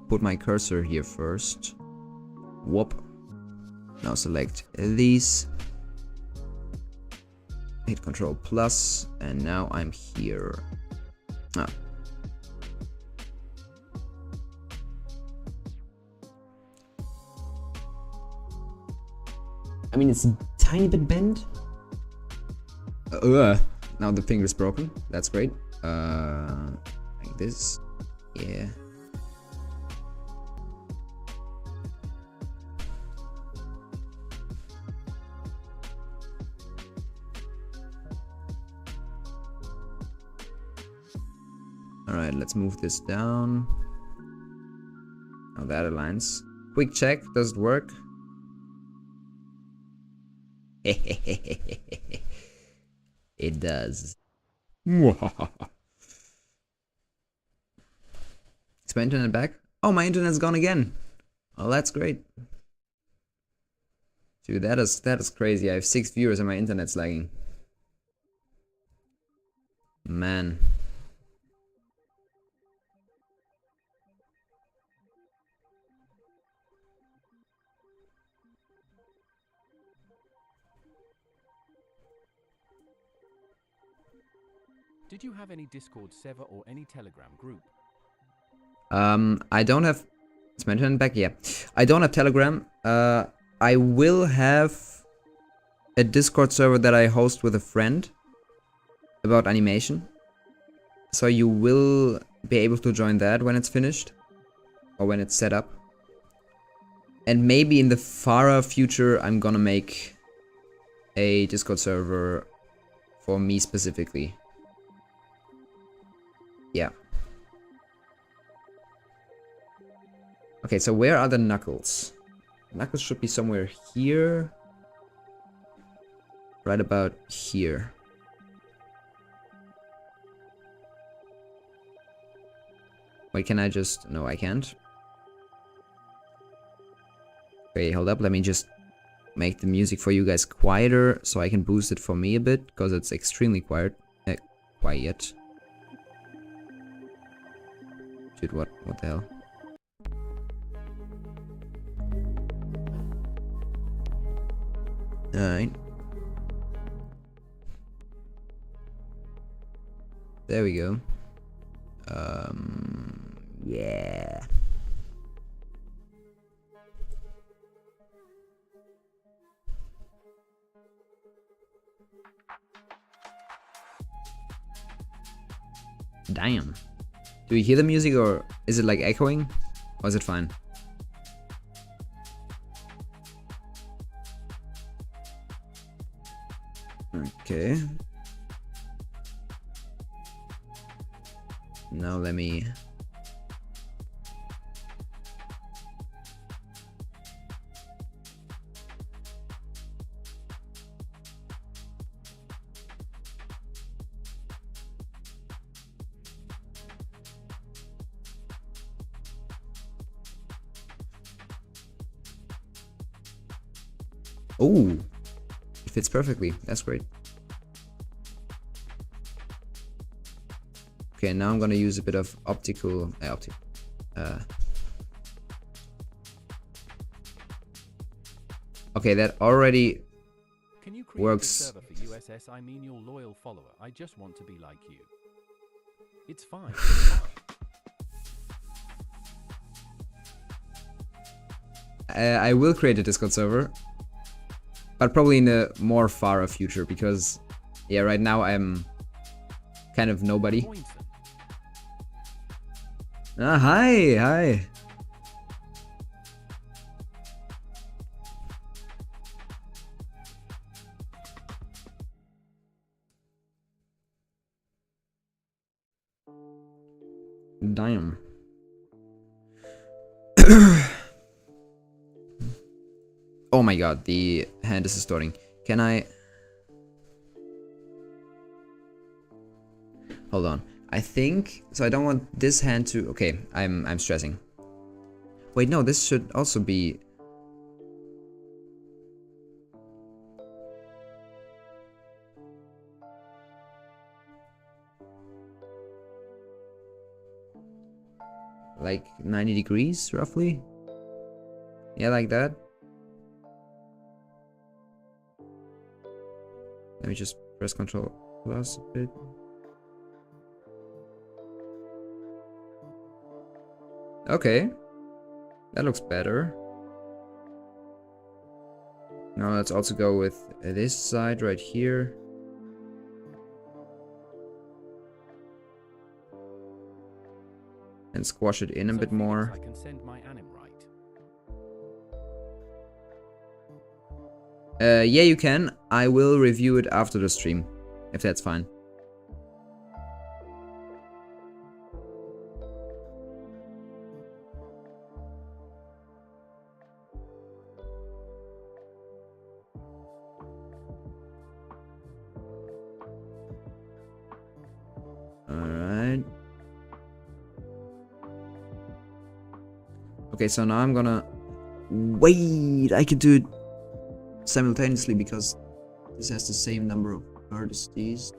put my cursor here first. Whoop. Now select these. Hit Control Plus, and now I'm here. Ah. I mean, it's a tiny bit bent. Now the finger's broken. That's great. Like this. Yeah. Alright, let's move this down. Now that aligns. Quick check, does it work? It does. Is my internet back? Oh, my internet's gone again. Oh, that's great. Dude, that is crazy. I have 6 viewers and my internet's lagging. Man. Did you have any Discord server or any Telegram group? I don't have. Is my internet back? Yeah. I don't have Telegram. I will have a Discord server that I host with a friend about animation. So you will be able to join that when it's finished or when it's set up. And maybe in the far future, I'm gonna make a Discord server for me specifically. Yeah. Okay, so where are the knuckles? Knuckles should be somewhere here. Right about here. Wait, can I just... No, I can't. Okay, hold up. Let me just make the music for you guys quieter so I can boost it for me a bit, because it's extremely quiet. Quiet. Dude, what the hell? Alright. There we go. Yeah. Damn. Do you hear the music, or is it like echoing? Or is it fine? Okay. Now let me... Oh, it fits perfectly. That's great. Okay, now I'm gonna use a bit of optical. Okay, that already Can you create works. a server for USS? I mean your loyal follower. I just want to be like you. It's fine. I will create a Discord server, but probably in a more far future because, yeah, right now I'm kind of nobody. Poinson. Ah, hi. Damn. Oh my god, the hand is distorting. Can I... Hold on. I think... So I don't want this hand to... Okay, I'm stressing. Wait, no, this should also be... Like 90 degrees, roughly? Yeah, like that. Let me just press Ctrl plus a bit. Okay. That looks better. Now let's also go with this side right here. And squash it in a bit more. I can send my anim right. Yeah, you can. I will review it after the stream, if that's fine. Alright. Okay, so now I'm gonna... Wait, I could do it simultaneously because this has the same number of vertices.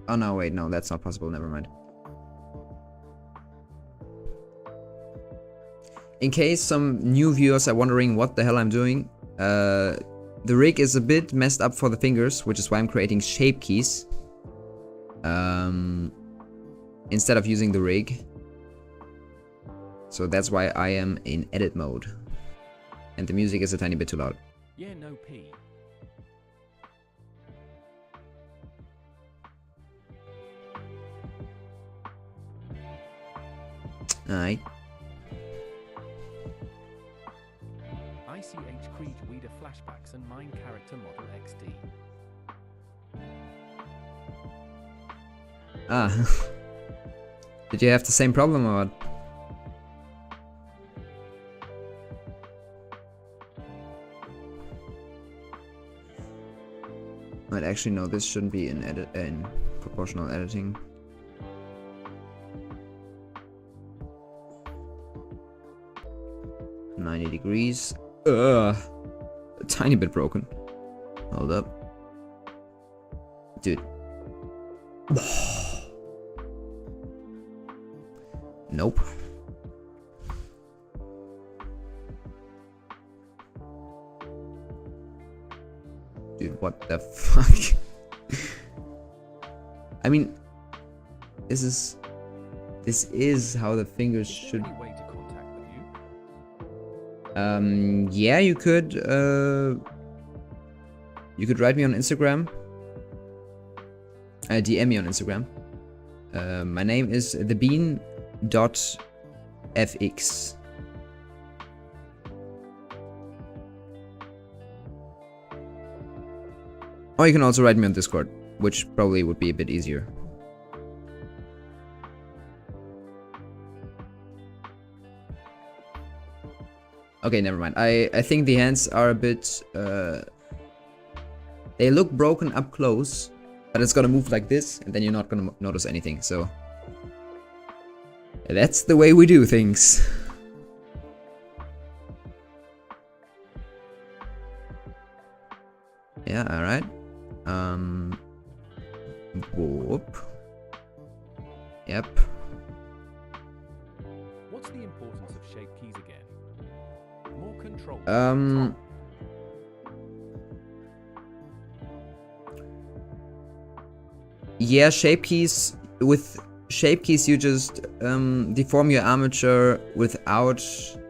Oh no, wait, no, that's not possible, never mind. In case some new viewers are wondering what the hell I'm doing, the rig is a bit messed up for the fingers, which is why I'm creating shape keys instead of using the rig. So that's why I am in edit mode. And the music is a tiny bit too loud. Yeah, no P. Alright. ICH Creed Weeder flashbacks and mine character model XD. Ah. Did you have the same problem or what? But actually, no, this shouldn't be in proportional editing. $90 degrees. A tiny bit broken. Hold up. Dude. Nope. Dude, what the fuck? I mean, this is how the fingers should. Any way to contact with you? Yeah, you could write me on Instagram. DM me on Instagram. My name is thebean.fx. Or you can also write me on Discord, which probably would be a bit easier. Okay, never mind. I think the hands are a bit... they look broken up close, but it's gonna move like this, and then you're not gonna notice anything, so... That's the way we do things. Yeah, alright. Whoop. Yep. What's the importance of shape keys again? More control. Yeah, shape keys. With shape keys, you just deform your armature without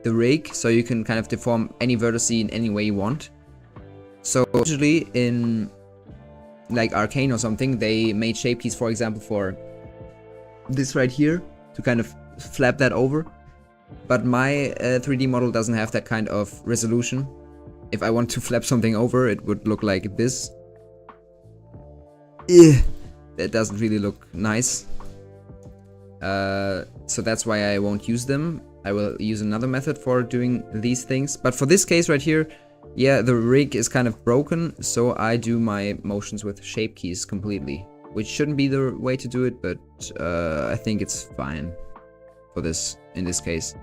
the rig, so you can kind of deform any vertex in any way you want. So usually in like Arcane or something, they made shape keys, for example, for this right here to kind of flap that over. But my 3D model doesn't have that kind of resolution. If I want to flap something over, it would look like this. That doesn't really look nice. So that's why I won't use them. I will use another method for doing these things. But for this case right here, yeah, the rig is kind of broken, so I do my motions with shape keys completely. Which shouldn't be the way to do it, but I think it's fine for this, in this case.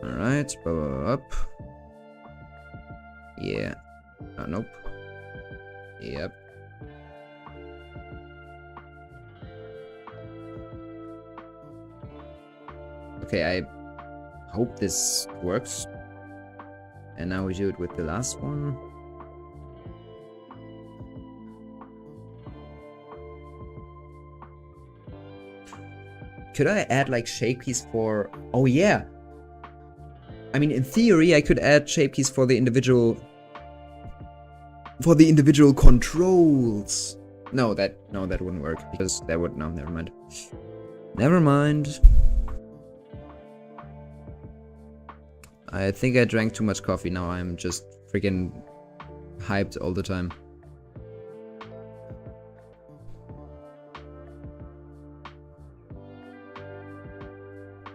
Alright, up. Yeah. Nope. Yep. Okay, I hope this works. And now we do it with the last one. Could I add like shape keys for... Oh yeah! I mean, in theory, I could add shape keys for the individual... For the individual controls! No, that wouldn't work, because that would... No, never mind. Never mind. I think I drank too much coffee, now I'm just freaking hyped all the time.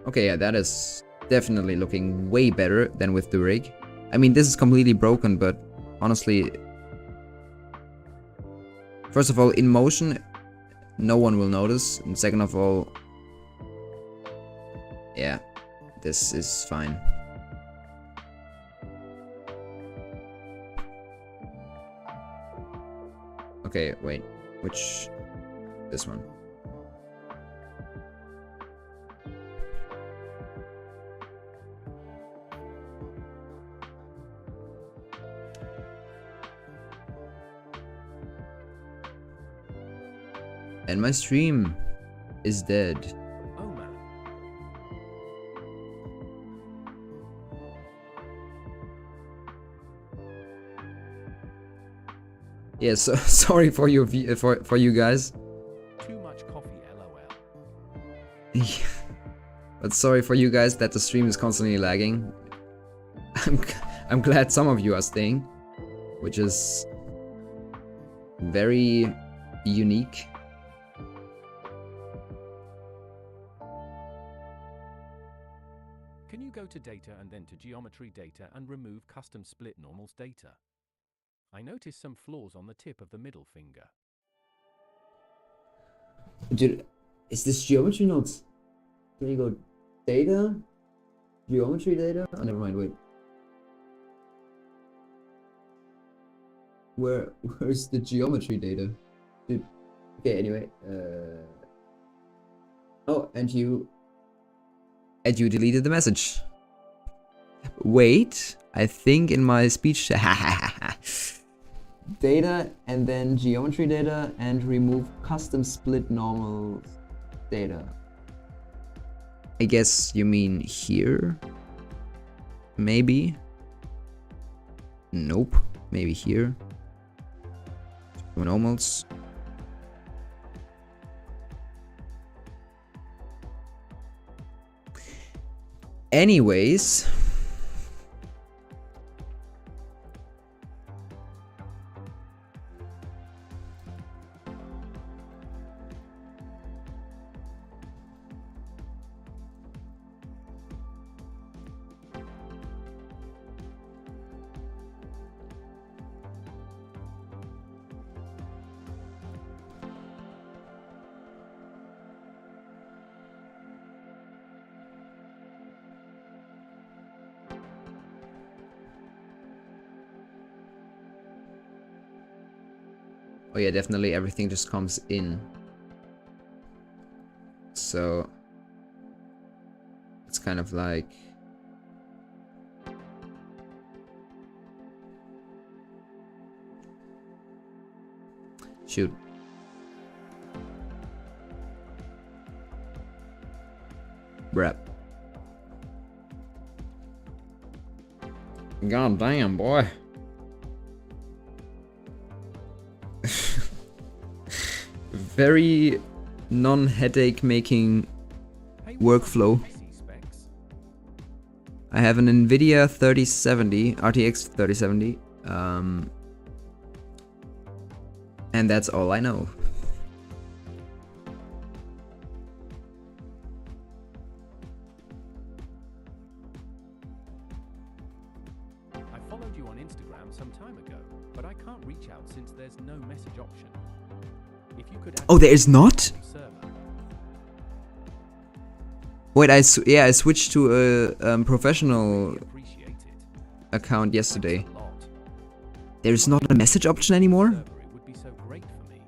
Okay, yeah, that is definitely looking way better than with the rig. I mean, this is completely broken, but honestly... First of all, in motion, no one will notice. And second of all... Yeah, this is fine. Okay, wait. Which... This one. And my stream is dead. Oh man. Yeah, so sorry for your for you guys. Too much coffee, lol. But sorry for you guys that the stream is constantly lagging. I'm glad some of you are staying, which is very unique. Can you go to data and then to geometry data and remove custom split normals data? I noticed some flaws on the tip of the middle finger. Dude, is this geometry nodes? Can you go data? Geometry data? Oh, never mind, wait. Where's the geometry data? Dude. Okay, anyway. Oh, and you deleted the message. Wait, I think in my speech... Data and then geometry data and remove custom split normal data. I guess you mean here? Maybe? Nope. Maybe here. Normals. Anyways. Oh yeah, definitely everything just comes in. So it's kind of like shoot. Bruh. God damn, boy. Very non-headache making Hey, workflow. PC specs. I have an NVIDIA 3070, RTX 3070, and that's all I know. I followed you on Instagram some time ago, but I can't reach out since there's no message option. If you could add Oh, there is not? server. Wait, I switched to a professional Appreciate it. account yesterday. Thanks a lot. There is not a message option anymore? Server, it would be so great for me.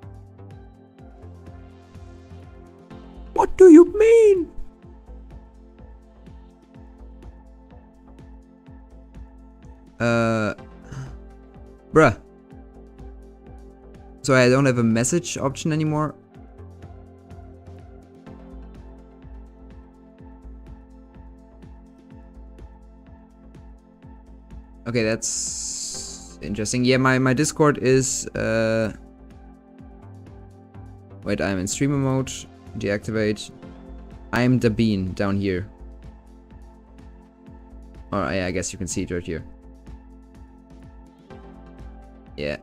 What do you mean? Bruh. So I don't have a message option anymore? Okay, that's interesting. Yeah, my Discord is wait, I'm in streamer mode. Deactivate. I'm the bean down here. Or yeah, I guess you can see it right here. Yeah.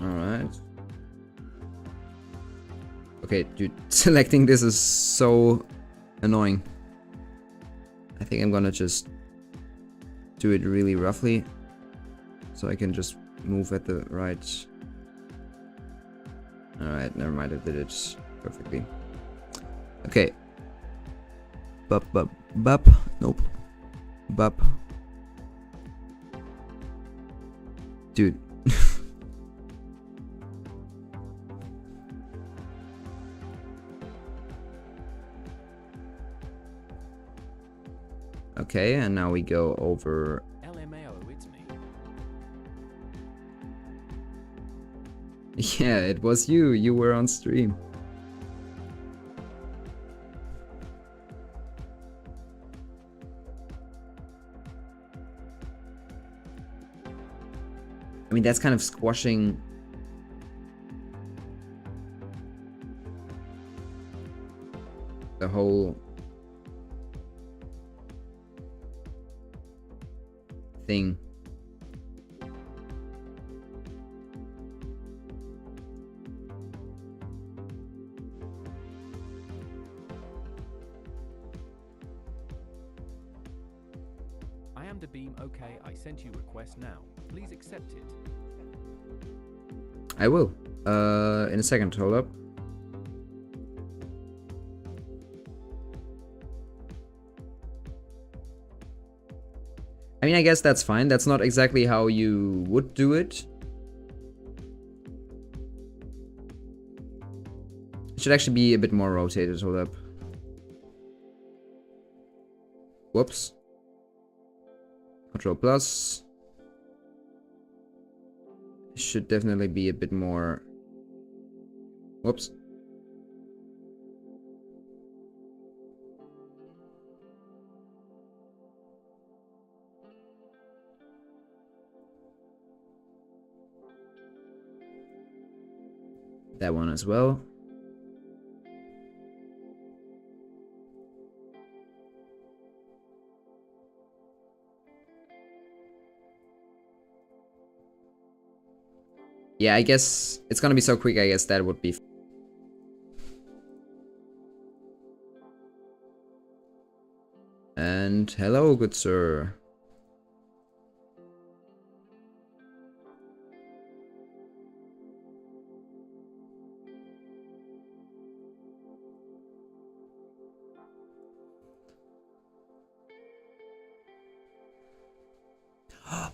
Alright. Okay, dude, selecting this is so annoying. I think I'm gonna just do it really roughly, so I can just move at the right. Alright, never mind, I did it perfectly. Okay. Bup, bup, bup. Nope. Bup. Dude. Okay, and now we go over. LMAO, it's me. Yeah, it was you. You were on stream. I mean, that's kind of squashing the whole thing. I am the beam. Okay, I sent you request now. Please accept it. I will. In a second. Hold up. I mean, I guess that's fine. That's not exactly how you would do it. It should actually be a bit more rotated. Hold up. Whoops. Control plus. It should definitely be a bit more. Whoops. That one as well. Yeah, I guess it's gonna be so quick, I guess that would be. And hello, good sir.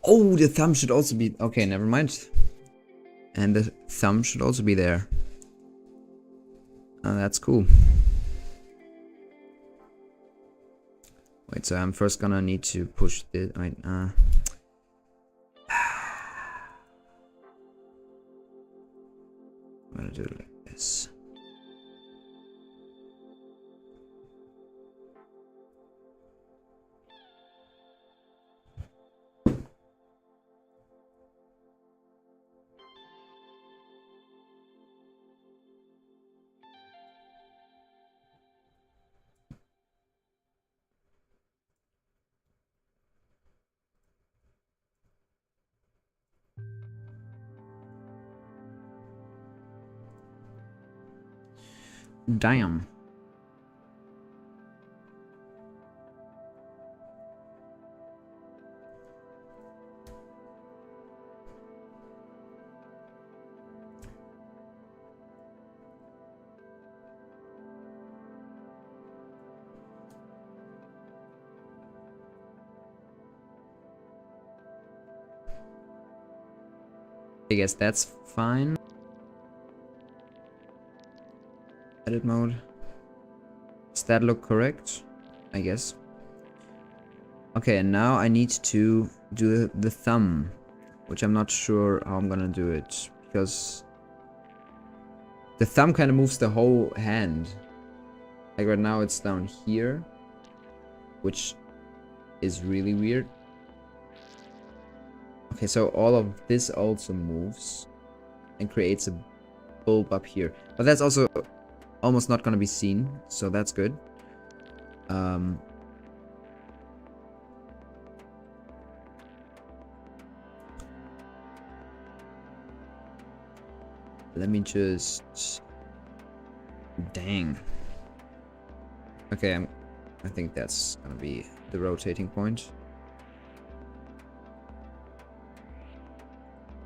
Oh, the thumb should also be. Okay, never mind. And the thumb should also be there. Oh, that's cool. Wait, so I'm first gonna need to push this. Wait, I'm gonna do it like this. Damn. I guess that's fine. Edit mode. Does that look correct? I guess. Okay, and now I need to do the thumb, which I'm not sure how I'm gonna do it, because the thumb kind of moves the whole hand. Like right now it's down here, which is really weird. Okay, so all of this also moves and creates a bulb up here. But that's also almost not gonna be seen, so that's good. Let me just... Dang. Okay, I think that's gonna be the rotating point.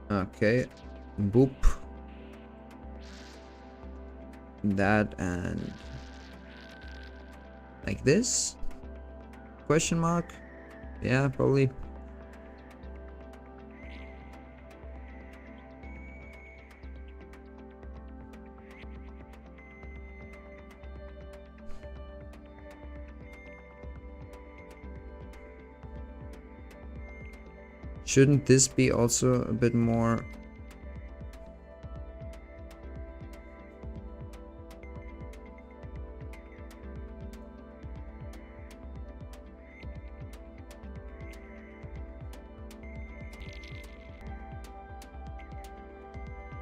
Okay, boop. That and like this? Question mark? Yeah, probably. Shouldn't this be also a bit more?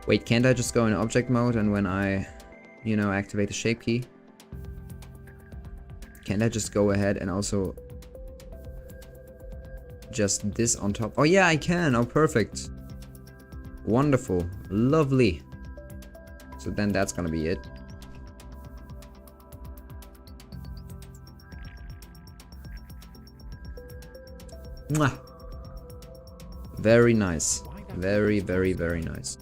Wait, can't I just go in object mode and when I, you know, activate the shape key? Can't I just go ahead and also just this on top? Oh yeah, I can. Oh, perfect. Wonderful. Lovely. So then that's gonna be it. Mwah. Very nice. Very, very, very nice.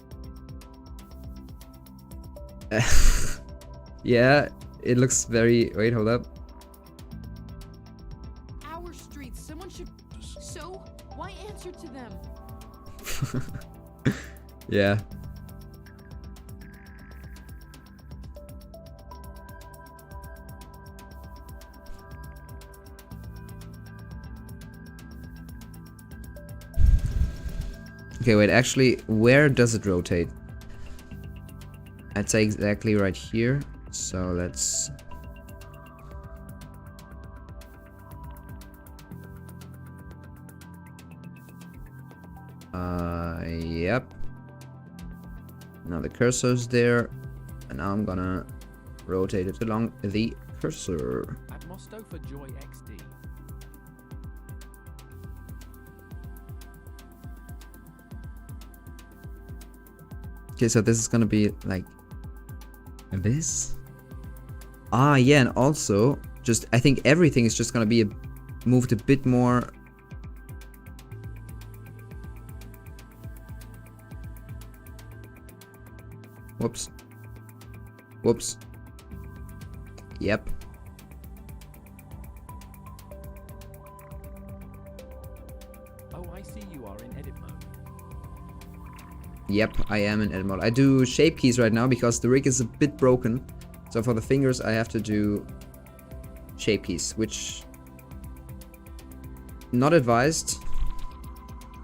Yeah, it looks very... Wait, hold up. Our streets. Someone should. So, why answer to them? Yeah. Okay, wait, actually, where does it rotate? I'd say exactly right here. So let's... Yep. Now the cursor's there, and now I'm gonna rotate it along the cursor. At Mosto for Joy XD. Okay, so this is gonna be like this. Ah, yeah, and also just I think everything is just gonna be moved a bit more. Whoops. Whoops. Yep. Oh, I see you are in edit mode. Yep, I am in edit mode. I do shape keys right now because the rig is a bit broken. So for the fingers I have to do shape keys, which Not advised,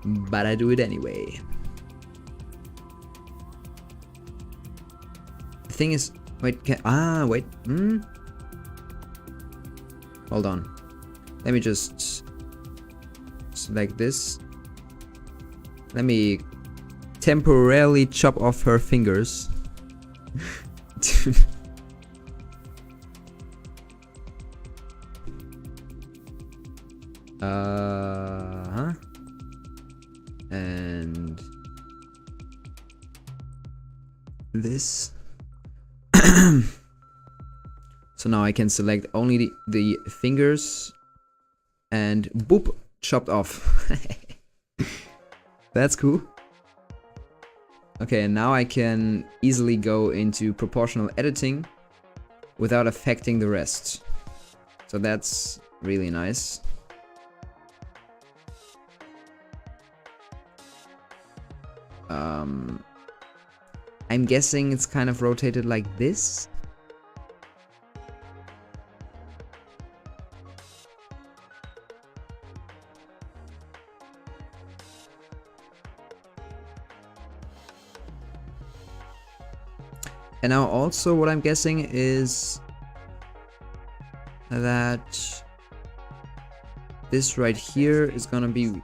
but I do it anyway. The thing is, wait, wait, hold on. Let me just select this. Let me temporarily chop off her fingers. And this. So now I can select only the fingers and boop, chopped off. That's cool. Okay, and now I can easily go into proportional editing without affecting the rest. So that's really nice. I'm guessing it's kind of rotated like this. And now also what I'm guessing is that this right here is gonna be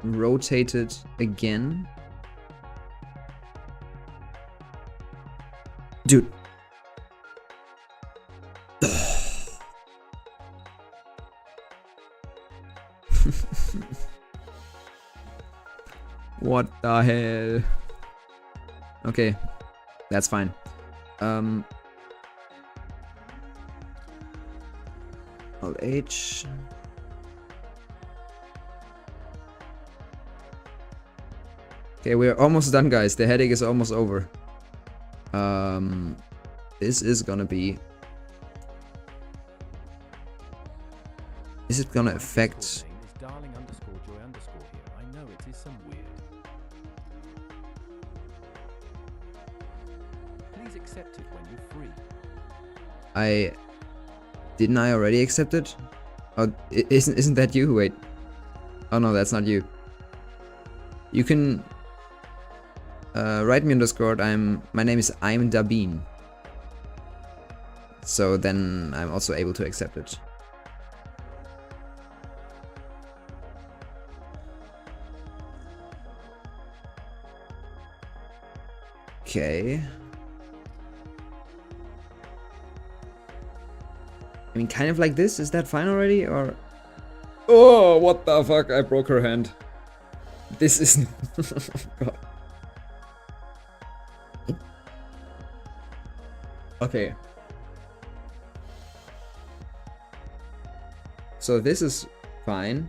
rotated again. Dude. What the hell? Okay, that's fine. Alt H. Okay, we're almost done, guys. The headache is almost over. This is gonna be... Is it gonna affect... Please accept it when you're free. Didn't I already accept it? Oh, isn't that you? Wait. Oh no, that's not you. You can write me on Discord. My name is I'm Dabin. So then I'm also able to accept it. Okay. I mean, kind of like this. Is that fine already? Or... Oh, what the fuck? I broke her hand. This is... God. Okay. So this is fine.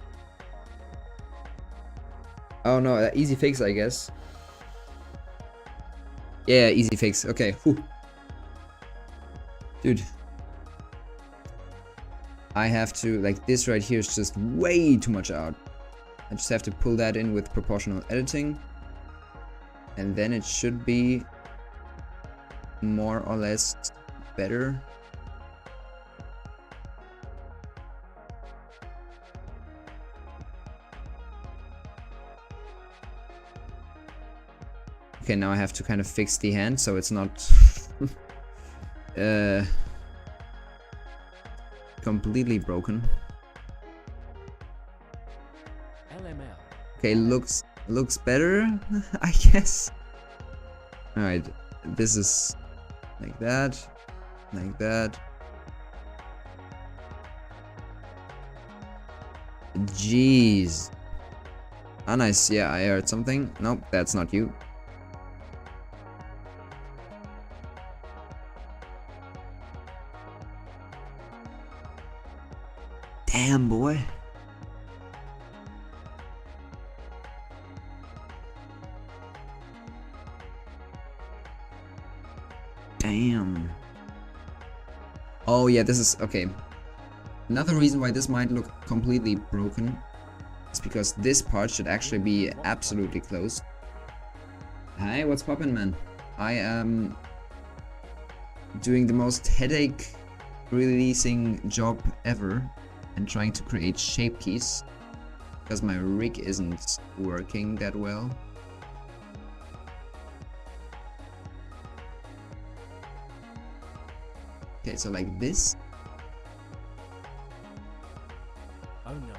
Oh no, easy fix, I guess. Yeah, easy fix. Okay. Whew. Dude. I have to, like, this right here is just way too much out. I just have to pull that in with proportional editing. And then it should be more or less better. Okay, now I have to kind of fix the hand so it's not completely broken. LML. Okay, looks better, I guess. All right, this is like that, like that. Jeez. Ah, nice. Yeah, I heard something. Nope, that's not you. Damn, boy. Damn. Oh yeah, this is okay. Another reason why this might look completely broken is because this part should actually be absolutely closed. Hi, what's poppin', man? I am doing the most headache releasing job ever and trying to create shape keys because my rig isn't working that well. Okay, so like this. Oh no.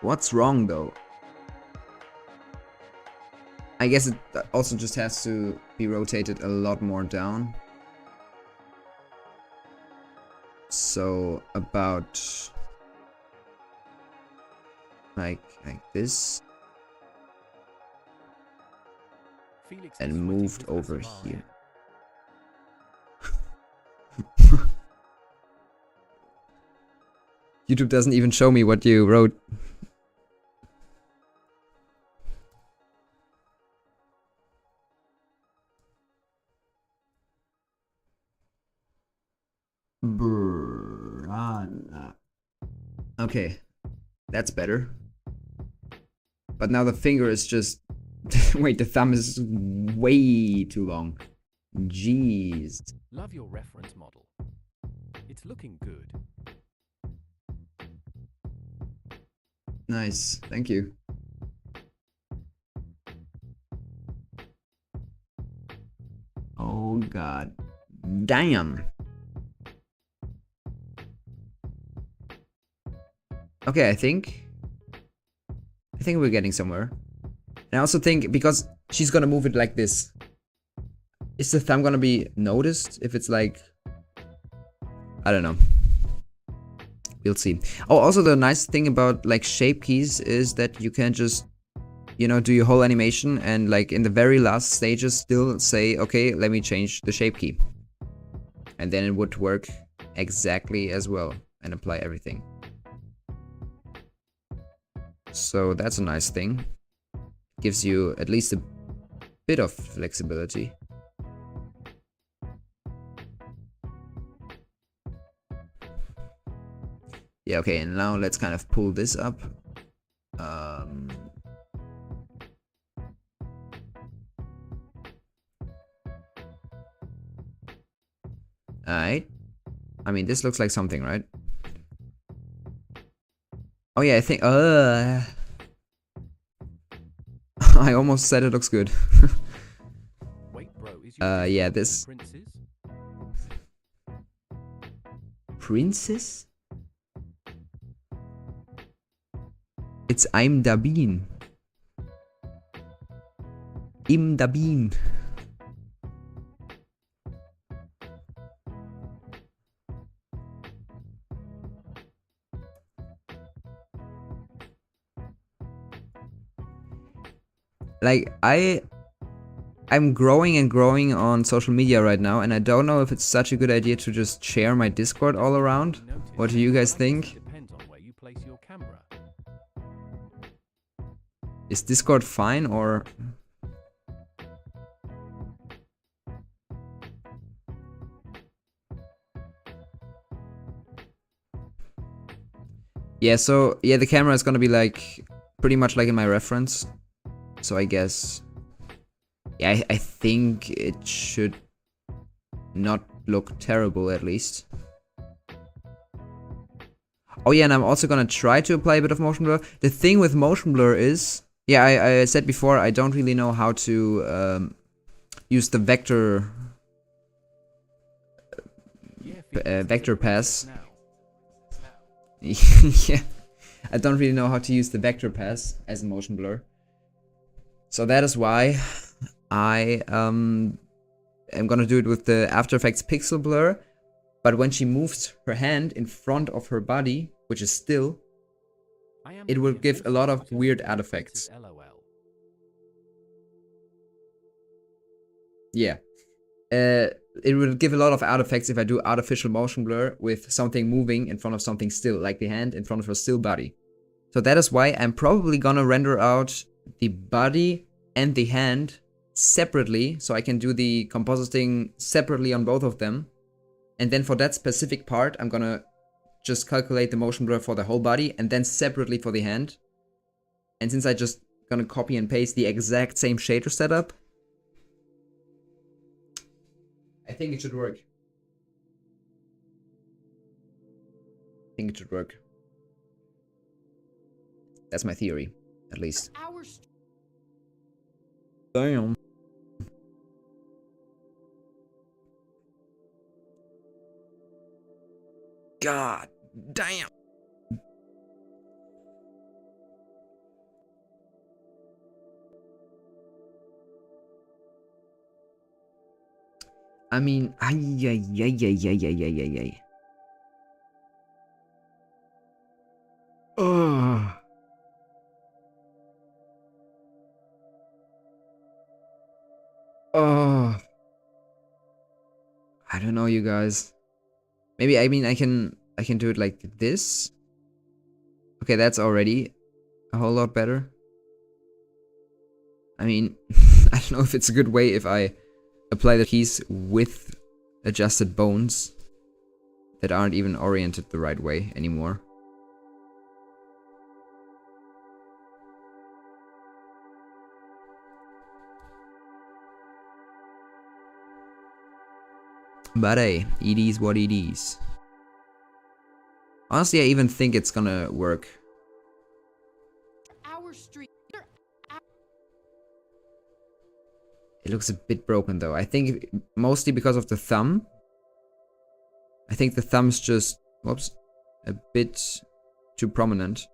What's wrong though? I guess it also just has to be rotated a lot more down. So about like this. Felix And is sweating moved his over Asamara here. in. YouTube doesn't even show me what you wrote. Brana. Okay, that's better. But now the finger is just... Wait, the thumb is way too long. Jeez. Love your reference model. It's looking good. Nice, thank you. Oh god. Damn. Okay, I think we're getting somewhere. And I also think because she's gonna move it like this. Is the thumb gonna be noticed if it's like... I don't know. We'll see. Oh, also the nice thing about like shape keys is that you can just, you know, do your whole animation and like in the very last stages still say, okay, let me change the shape key. And then it would work exactly as well and apply everything. So that's a nice thing. Gives you at least a bit of flexibility. Yeah, okay, and now let's kind of pull this up. Alright. I mean, this looks like something, right? Oh yeah, I think... I almost said it looks good. Wait, bro, is your Yeah, Discord this... Princes? Princess? It's I'm Dabin. Im Dabin. Like, I'm growing and growing on social media right now, and I don't know if it's such a good idea to just share my Discord all around. What do you guys think? Depends on where you place your camera. Is Discord fine or... Yeah, so, yeah, the camera is gonna be like, pretty much like in my reference. So I guess... Yeah, I think it should not look terrible at least. Oh yeah, and I'm also gonna try to apply a bit of motion blur. The thing with motion blur is... Yeah, I said before, I don't really know how to use the vector... vector pass. Yeah, I don't really know how to use the vector pass as a motion blur. So that is why I am gonna do it with the After Effects pixel blur. But when she moves her hand in front of her body, which is still, it will give a lot of weird artifacts. Yeah. It will give a lot of artifacts if I do artificial motion blur with something moving in front of something still, like the hand in front of her still body. So that is why I'm probably gonna render out the body and the hand separately, so I can do the compositing separately on both of them. And then for that specific part, I'm gonna just calculate the motion blur for the whole body and then separately for the hand. And since I just gonna copy and paste the exact same shader setup, I think it should work. think it should work. That's my theory, at least. Our Damn. God damn. I mean, ay. Oh. Oh. I don't know, you guys. Maybe, I mean, I can do it like this. Okay, that's already a whole lot better. I mean, I don't know if it's a good way if I apply the keys with adjusted bones that aren't even oriented the right way anymore. But hey, it is what it is. Honestly, I even think it's gonna work. street. It looks a bit broken though. I think mostly because of the thumb. I think the thumb's just, whoops, a bit too prominent.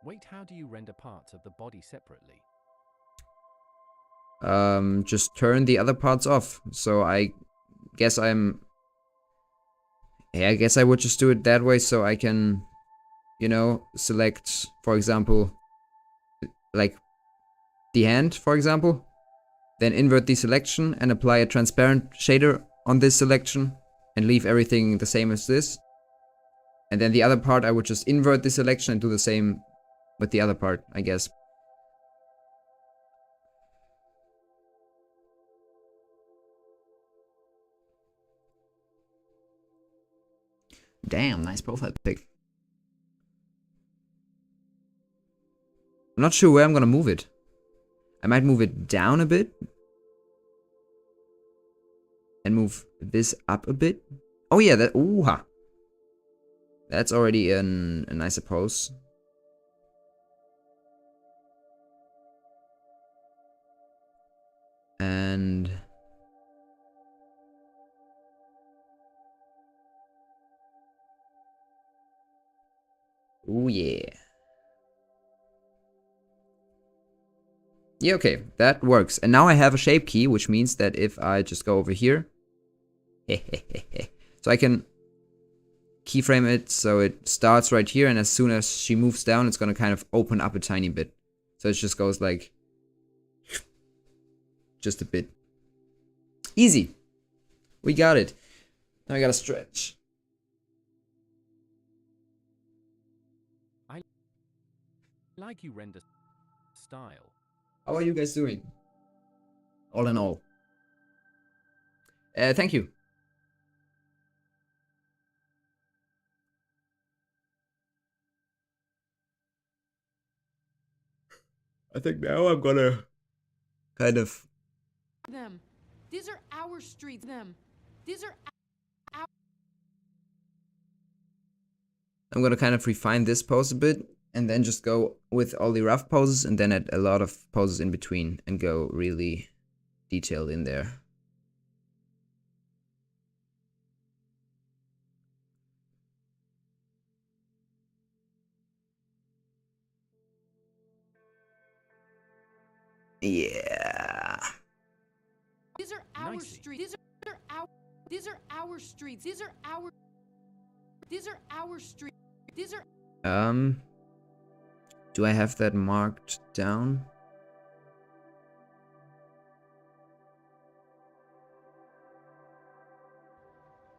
Wait, how do you render parts of the body separately? Just turn the other parts off. So I guess I guess I would just do it that way so I can, you know, select, for example, like the hand, for example. Then invert the selection and apply a transparent shader on this selection and leave everything the same as this. And then the other part I would just invert the selection and do the same with the other part, I guess. Damn, nice profile pic. I'm not sure where I'm gonna move it. I might move it down a bit. And move this up a bit. Oh yeah, that, ooh ha. That's already a nicer pose. And ooh yeah. Yeah, okay, that works. And now I have a shape key, which means that if I just go over here, so I can keyframe it so it starts right here, and as soon as she moves down, it's gonna kind of open up a tiny bit. So it just goes like, just a bit. Easy. We got it. Now I gotta stretch. I like you render style. How are you guys doing? All in all. Thank you. I think now I'm gonna kind of Them. These are our streets. Them. These are our. I'm gonna kind of refine this pose a bit and then just go with all the rough poses and then add a lot of poses in between and go really detailed in there. Yeah. These are our Nicely. streets. These are our. These are our streets. These are our. These are our streets. These are. Do I have that marked down?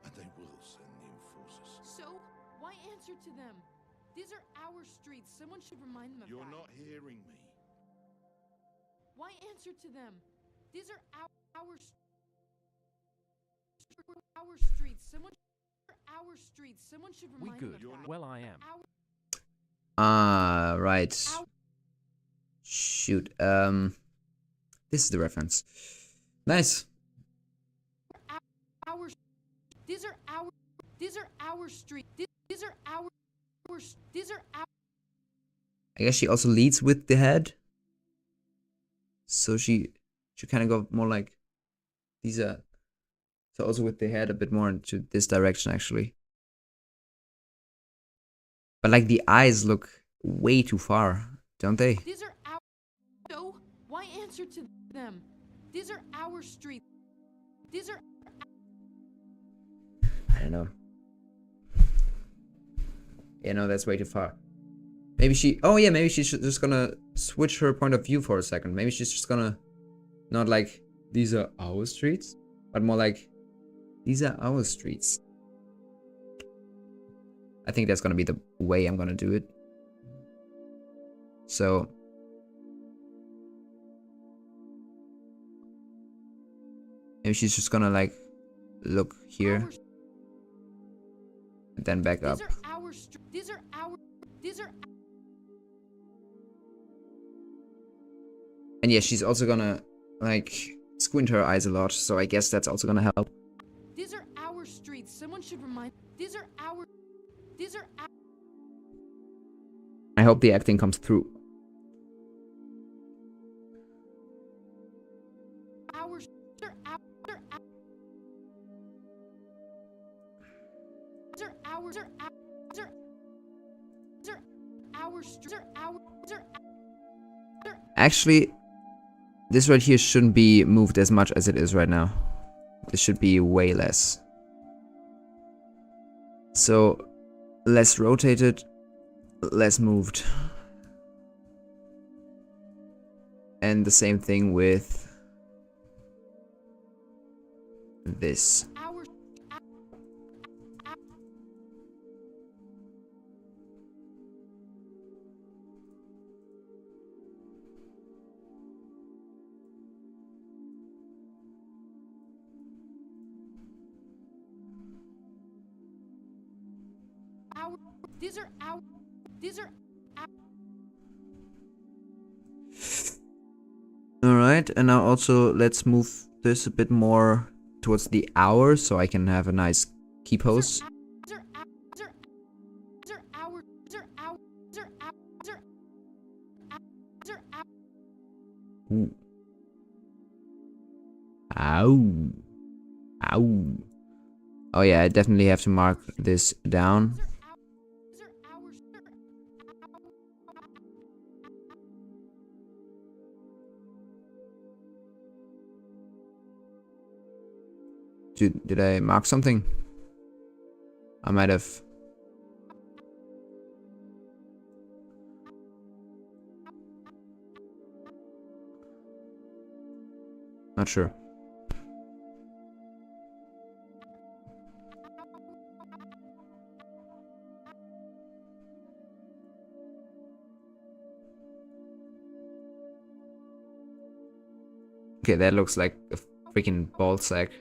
And they will send the enforcers. So why answer to them? These are our streets. Someone should remind them of You're that. not hearing me. Why answer to them? These are our streets. Our streets. Someone should We remind them good. of that. Well, I am. Our, Ah, right. Shoot. This is the reference. Nice. our. These are our. These are our street. These are our. These are our. I guess she also leads with the head. So she should kind of go more like these are. So also with the head a bit more into this direction actually. But like the eyes look way too far, don't they? These are our. So why answer to them? These are our streets. These are. I don't know. Yeah, no, that's way too far. Maybe she... Oh yeah, maybe she's just gonna switch her point of view for a second. Maybe she's just gonna... Not like, these are our streets, but more like, these are our streets. I think that's gonna be the way I'm gonna do it. So... Maybe she's just gonna like, look here. And then back up. These are our. These are our. These are. And yeah, she's also gonna like squint her eyes a lot, so I guess that's also gonna help. These are our streets. Someone should remind. These are our. These are our. I hope the acting comes through. Our. These are our. These are our. These are our. These are our. These are our. These are our. Actually, this right here shouldn't be moved as much as it is right now. This should be way less. So, less rotated, less moved. And the same thing with this. Our. Our. These are our. These are. Alright, and now also let's move this a bit more towards the hour so I can have a nice key pose. These are our. These are our. These are our. These are our. These are our. These are our. Ooh. Ow. Ow. Oh yeah, I definitely have to mark this down. These are our. Did I mark something? I might have. Not sure. Okay, that looks like a freaking ball sack.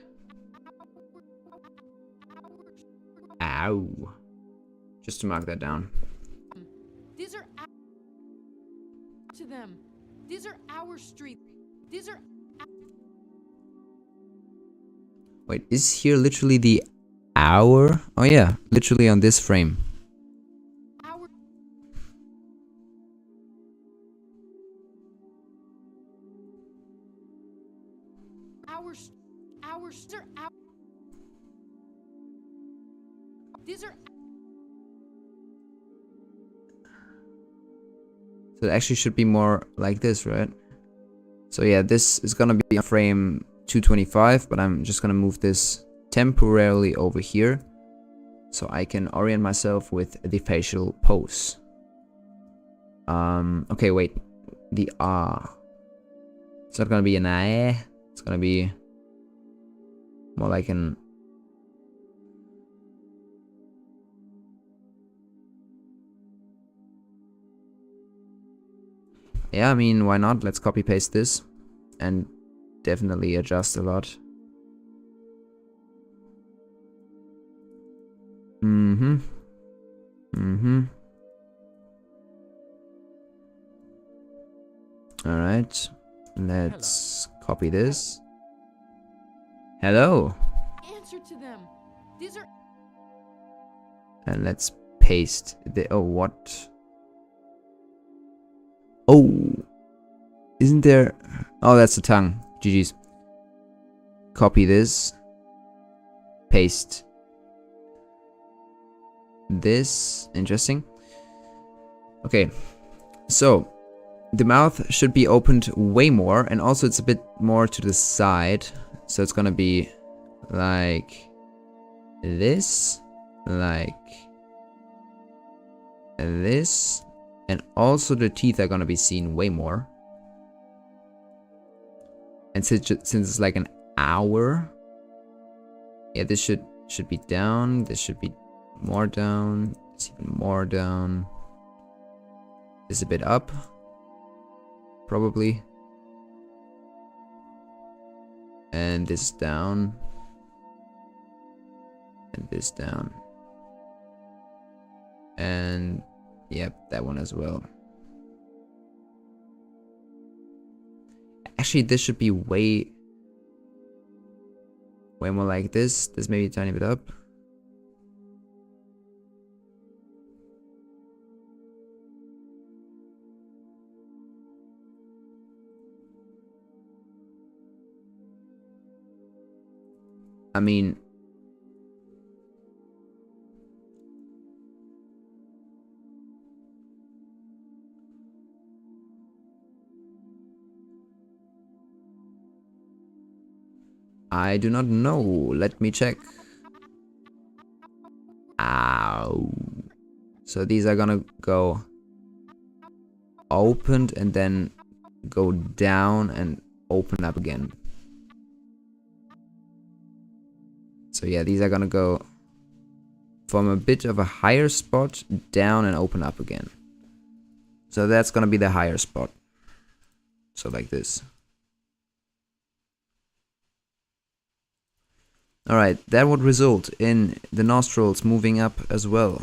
Ow. Just to mark that down. These are our. To them. These are our streets. These are. Wait, is here literally the hour? Oh yeah, literally on this frame. Our. Our. Our. These are our. These are. So it actually should be more like this, right? So yeah, this is gonna be on frame 225, but I'm just gonna move this temporarily over here so I can orient myself with the facial pose. Okay, wait. The R. It's not gonna be an I. It's gonna be more like an. Yeah, I mean, why not? Let's copy paste this and definitely adjust a lot. Alright, let's copy this. Hello. Answer to them. These are And let's paste the... Oh, what? Oh! Isn't there... Oh, that's the tongue. GG's. Copy this. Paste. This. Interesting. Okay. So, the mouth should be opened way more. And also it's a bit more to the side. So it's gonna be like this. Like this. And also the teeth are gonna be seen way more. And since it's like an hour, yeah, this should be down. This should be more down. It's even more down. This is a bit up, probably. And this down. And this down. And yep, that one as well. Actually, this should be way more like this. This maybe a tiny bit up. I mean, I do not know. Let me check. Ow. So these are gonna go opened and then go down and open up again. So yeah, these are gonna go from a bit of a higher spot down and open up again. So that's gonna be the higher spot. So like this. Alright, that would result in the nostrils moving up as well.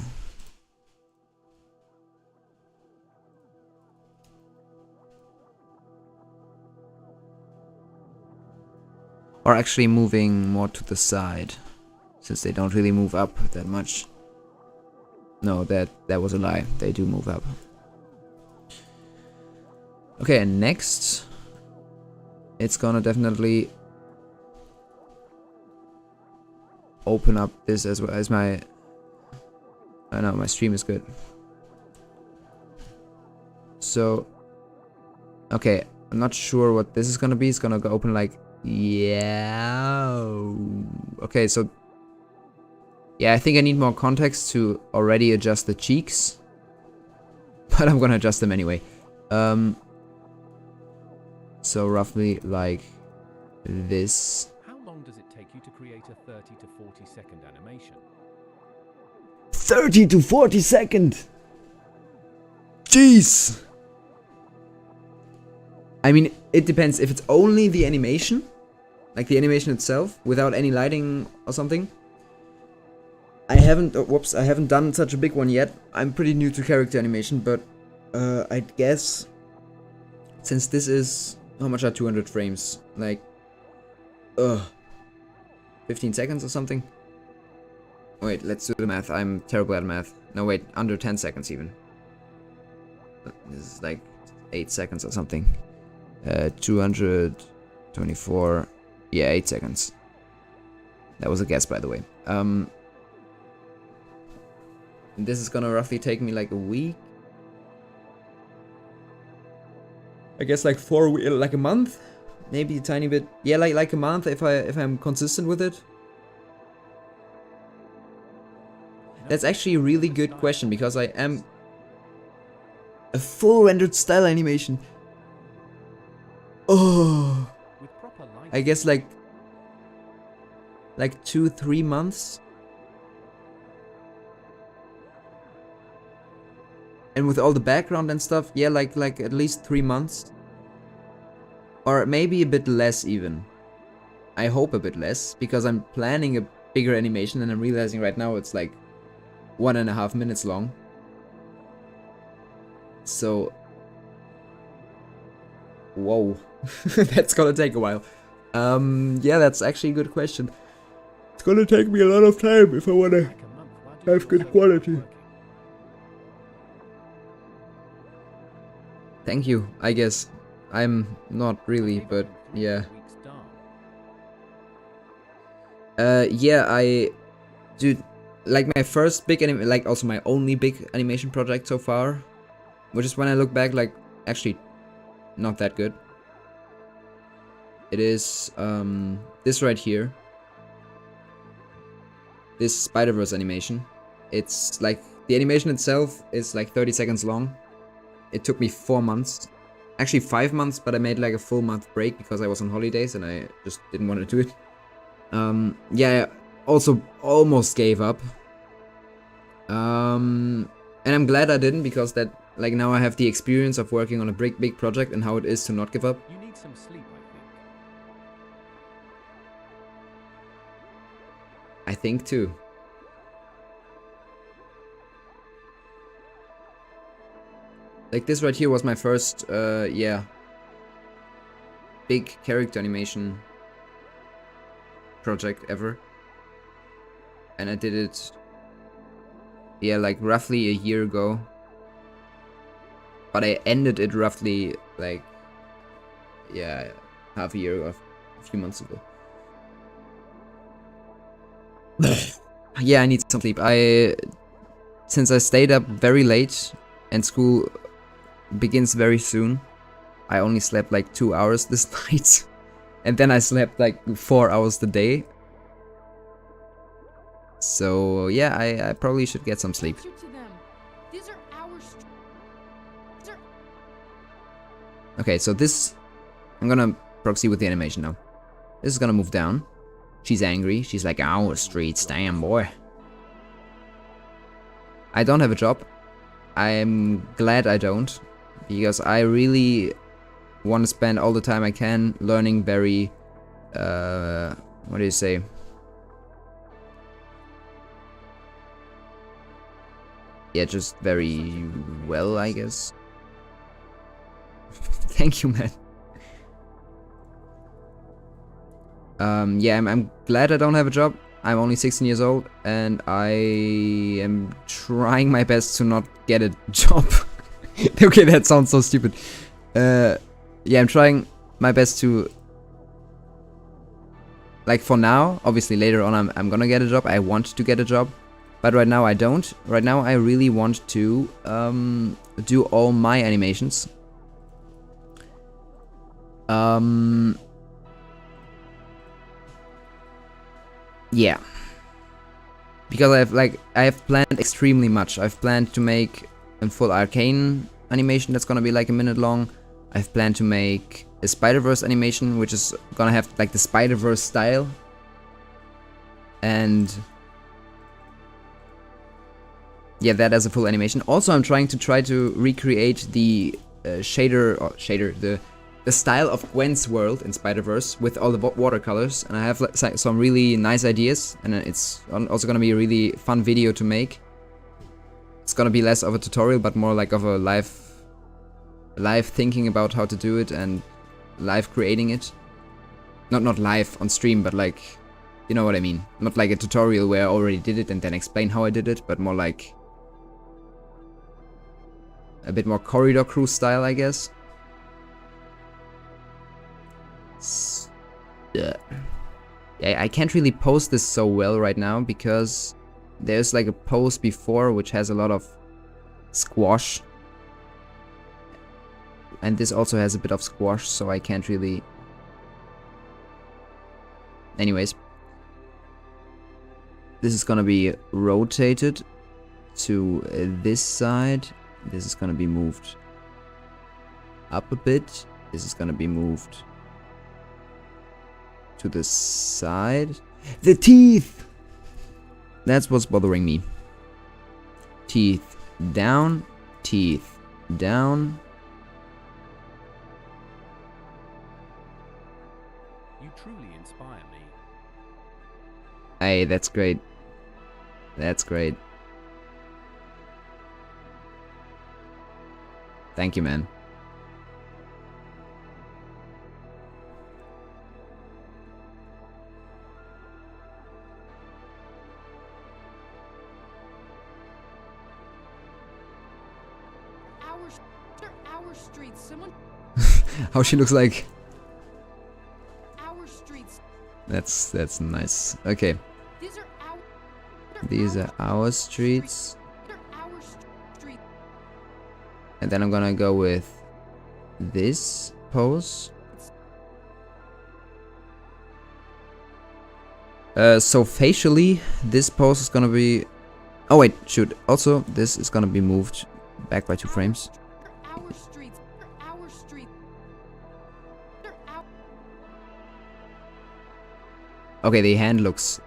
Or actually moving more to the side, since they don't really move up that much. No, that was a lie. They do move up. Okay, and next, it's gonna definitely open up this as well as my... I know, my stream is good. So, okay, I'm not sure what this is gonna be. It's gonna go open like... Yeah. Okay, so... Yeah, I think I need more context to already adjust the cheeks. But I'm gonna adjust them anyway. So roughly like this. How long does it take you to create a 30 to 40 second animation? 30 to 40 second! Jeez! I mean, it depends. If it's only the animation, like the animation itself, without any lighting or something. I haven't done such a big one yet. I'm pretty new to character animation, but I guess since this is, how much are 200 frames? Like, 15 seconds or something? Wait, let's do the math. I'm terrible at math. No, wait, under 10 seconds even. This is like 8 seconds or something. 224, yeah, 8 seconds. That was a guess, by the way. This is gonna roughly take me like a week. I guess like like a month, maybe a tiny bit. Yeah, like a month if I'm consistent with it. That's actually a really good question because I am a full rendered style animation. Oh, I guess like 2-3 months. And with all the background and stuff, yeah, like at least 3 months. Or maybe a bit less even. I hope a bit less, because I'm planning a bigger animation and I'm realizing right now it's like 1.5 minutes long. So... Whoa. That's gonna take a while. Yeah, that's actually a good question. gonna take me a lot of time if I wanna Back a month, while did have your good research quality. working? Thank you, I guess. I'm not really, Gave but him 3 yeah. weeks down. Yeah, dude, like my first big like also my only big animation project so far, which is when I look back, like, actually not that good. It is, this right here. This Spider-Verse animation. It's like, the animation itself is like 30 seconds long. It took me 4 months. Actually 5 months, but I made like a full month break because I was on holidays and I just didn't want to do it. Yeah, I also almost gave up. And I'm glad I didn't, because that, like, now I have the experience of working on a big project and how it is to not give up. You need some sleep, I think. I think too. Like this right here was my first, yeah, big character animation project ever. And I did it, yeah, like roughly a year ago. But I ended it roughly, like, yeah, half a year, a few months ago. Yeah, I need some sleep. Since I stayed up very late and school begins very soon, I only slept like 2 hours this night. And then I slept like 4 hours the day. So yeah, I probably should get some sleep. Answer to them. These are our these are Okay, so this, I'm gonna proceed with the animation now. This is gonna move down. She's angry. She's like, "Ow, streets, damn boy." I don't have a job. I'm glad I don't, because I really want to spend all the time I can learning very, what do you say? Yeah, just very well, I guess. Thank you, man. Yeah, I'm glad I don't have a job. I'm only 16 years old, and I am trying my best to not get a job. Okay, that sounds so stupid. Yeah, I'm trying my best to, like, for now. Obviously, later on, I'm gonna get a job. I want to get a job, but right now I don't. Right now, I really want to do all my animations. Yeah. Because I have planned extremely much. I've planned to make a full Arcane animation that's gonna be like a minute long. I've planned to make a Spider-Verse animation, which is gonna have like the Spider-Verse style. And yeah, that as a full animation. Also, I'm trying to recreate the the style of Gwen's world in Spider-Verse with all the watercolors, and I have like, some really nice ideas, and it's also gonna be a really fun video to make. It's gonna be less of a tutorial, but more like of a live thinking about how to do it and live creating it. Not live on stream, but like, you know what I mean. Not like a tutorial where I already did it and then explain how I did it, but more like a bit more Corridor Crew style, I guess. Yeah, I can't really post this so well right now because there's like a post before which has a lot of squash, and this also has a bit of squash, so I can't really. Anyways, this is gonna be rotated to this side. This is gonna be moved up a bit. This is gonna be moved to the side. The teeth! That's what's bothering me. Teeth down, teeth down. You truly inspire me. Hey, that's great. That's great. Thank you, man. our streets. Someone. How she looks like. Our streets. That's nice. Okay, These are our. these are our streets. They're our streets. And then I'm gonna go with this pose. So facially, this pose is gonna be... Oh wait, shoot. Also, this is gonna be moved back by 2 frames. They're our streets. They're our streets. They're our. Okay, the hand looks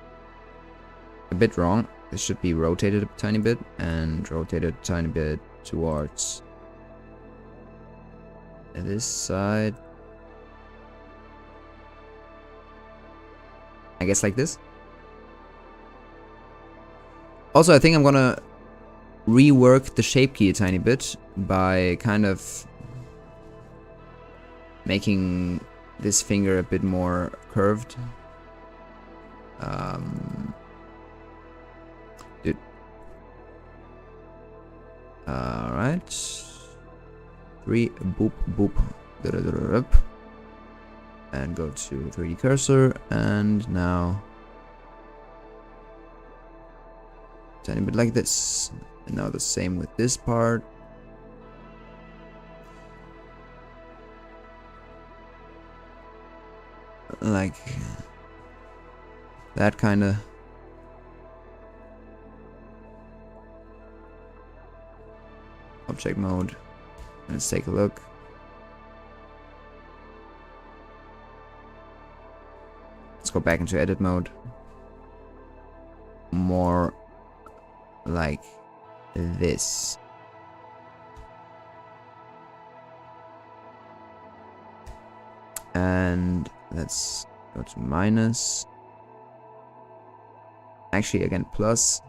a bit wrong. This should be rotated a tiny bit and rotated a tiny bit towards this side. I guess like this. Also, I think I'm gonna rework the shape key a tiny bit by kind of making this finger a bit more curved. Dude. Alright. 3 boop boop. Da-da-da-da-da. And go to 3D cursor, and now tiny bit like this. And now the same with this part. Like that kind of. Object mode. Let's take a look. Let's go back into edit mode. More like this. And let's go to minus. Actually, again, plus.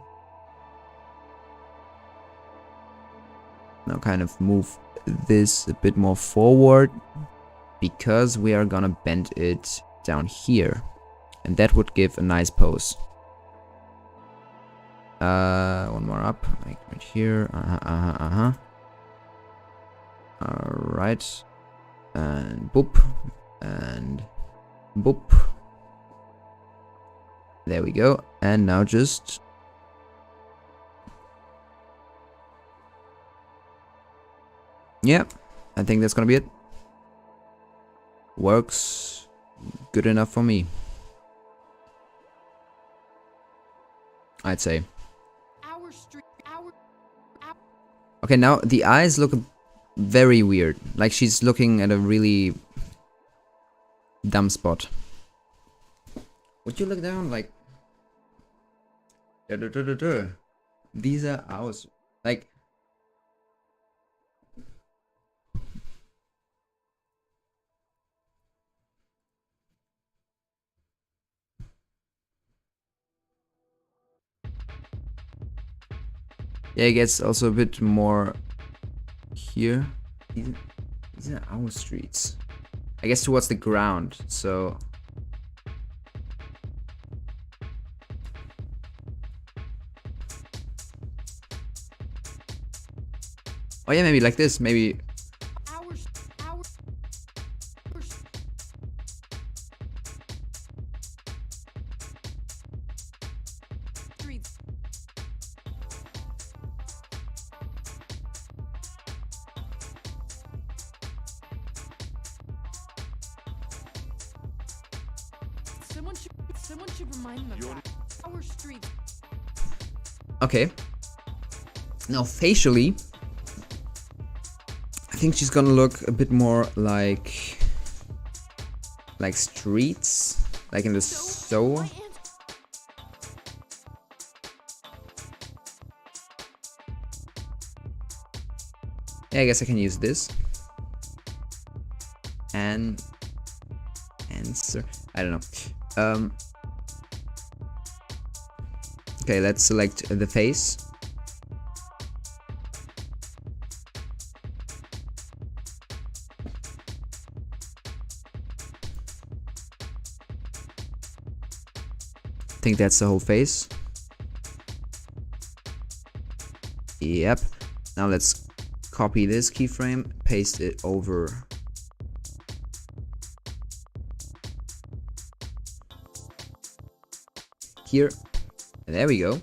Now kind of move this a bit more forward, because we are gonna bend it down here. And that would give a nice pose. One more up, like right here. Alright. And boop. And boop. There we go. And now just... Yeah, I think that's gonna be it. Works good enough for me, I'd say. Okay, now the eyes look very weird. Like she's looking at a really dumb spot. Would you look down like... These are ours. Like... Yeah, it gets also a bit more here. These are our streets. I guess towards the ground, so... Oh yeah, maybe like this, maybe... Someone should remind them of that. Our streets. Okay. Now facially, I think she's gonna look a bit more like streets, like in the so. Yeah, I guess I can use this. And answer. I don't know. Okay, let's select the face. I think that's the whole face. Yep. Now let's copy this keyframe, paste it over here. And there we go.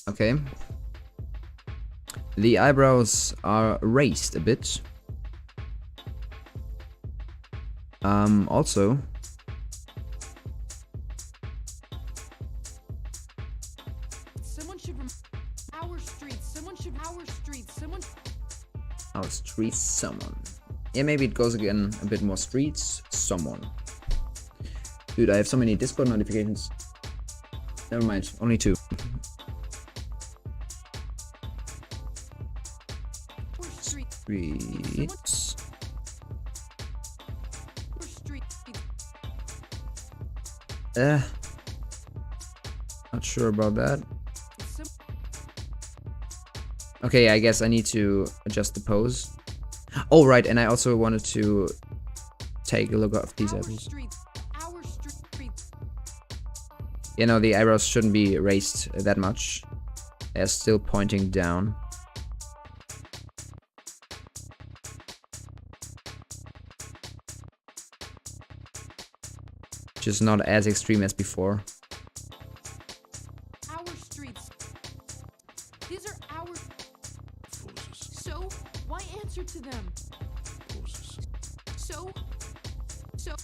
Okay. The eyebrows are raised a bit. Also, Someone should our streets. Someone should our streets. Someone. our streets, someone. Yeah, maybe it goes again a bit more streets, someone. Dude, I have so many Discord notifications. Never mind, only 2. Our streets. Streets. Our streets. Not sure about that. Some, Okay, I guess I need to adjust the pose. Oh, right, and I also wanted to take a look at these our eyebrows. streets. Our streets. You know, the eyebrows shouldn't be raised that much. They're still pointing down. Just not as extreme as before. Our streets. These are our. Forces. So why answer to them? Forces. So. So.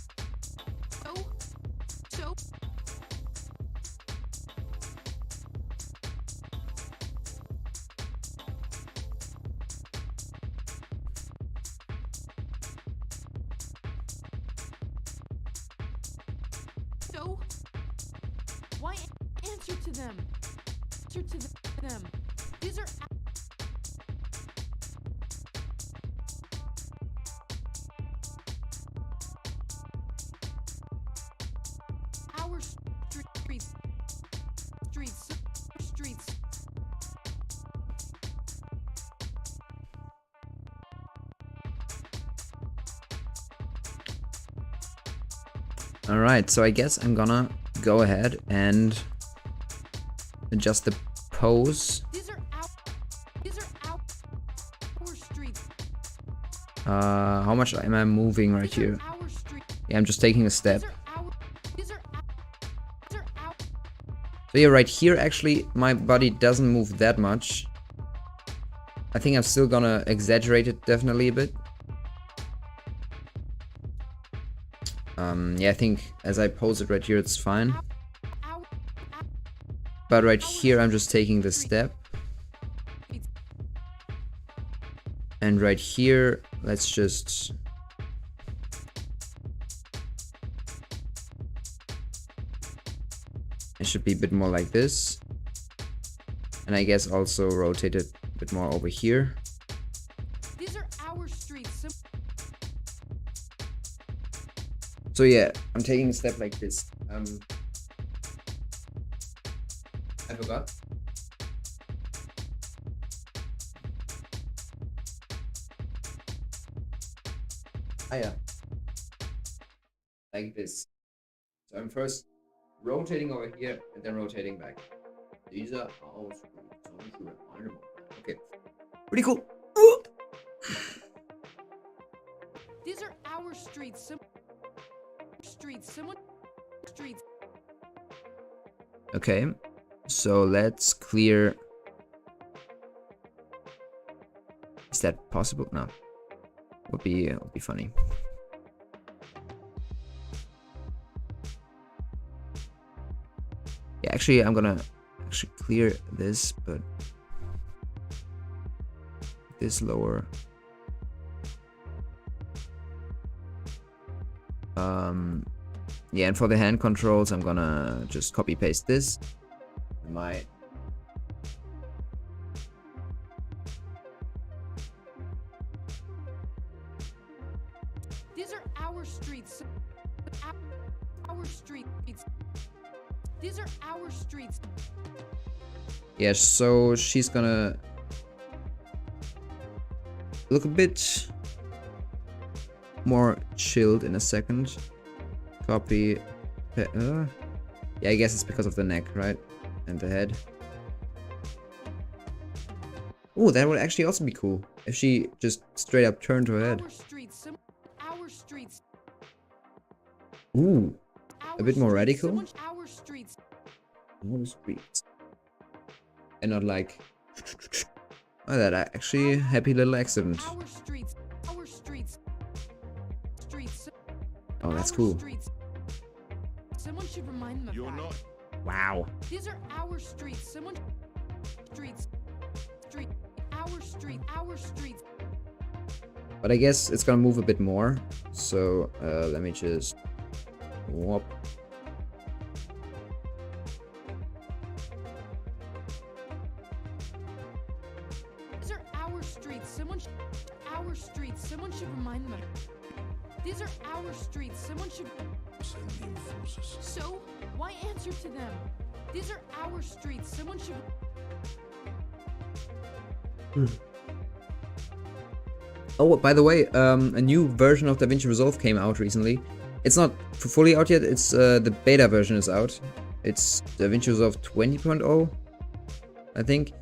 So why answer to them? Answer to them. These are our streets. Streets. Alright, so I guess I'm gonna go ahead and adjust the pose. These are our streets. How much am I moving right These are here? our streets. Yeah, I'm just taking a step. These are our. So yeah, right here actually my body doesn't move that much. I think I'm still gonna exaggerate it definitely a bit. Yeah, I think as I pose it right here it's fine. But right here I'm just taking the step. And right here, let's just... It should be a bit more like this. And I guess also rotate it a bit more over here. These are our streets. So yeah, I'm taking a step like this. I forgot. Ah yeah. Like this. So I'm first rotating over here and then rotating back. These are our streets. Okay. Pretty cool. These are our streets. Someone streets. Okay. So let's clear. Is that possible? No. Would be funny. Yeah, actually I'm gonna clear this, but this lower. Yeah, and for the hand controls I'm gonna just copy paste this. These are our streets. Our streets. These are our streets. Yeah, so she's gonna look a bit more chilled in a second. Copy. Yeah, I guess it's because of the neck, right? And the head. Oh, that would actually also be cool if she just straight up turned her head. Our streets. Our streets. Ooh, Our a bit more streets. radical. Someone, our streets. All streets. And not like. Oh, that actually happy little accident. Our streets. Our streets. Streets. Oh, that's Our cool. streets. Someone should remind them of You're that. not. Wow. These are our streets. Someone. Streets. Street. Our street. Our streets. But I guess it's gonna move a bit more. So let me just. Whoop. These are our streets. Someone. Our streets. Someone should remind them. These are our streets. Someone should. Send the enforcers. So, why answer to them? These are our streets. Someone should. Oh, by the way, a new version of DaVinci Resolve came out recently. It's not fully out yet. It's the beta version is out. It's DaVinci Resolve 20.0, I think.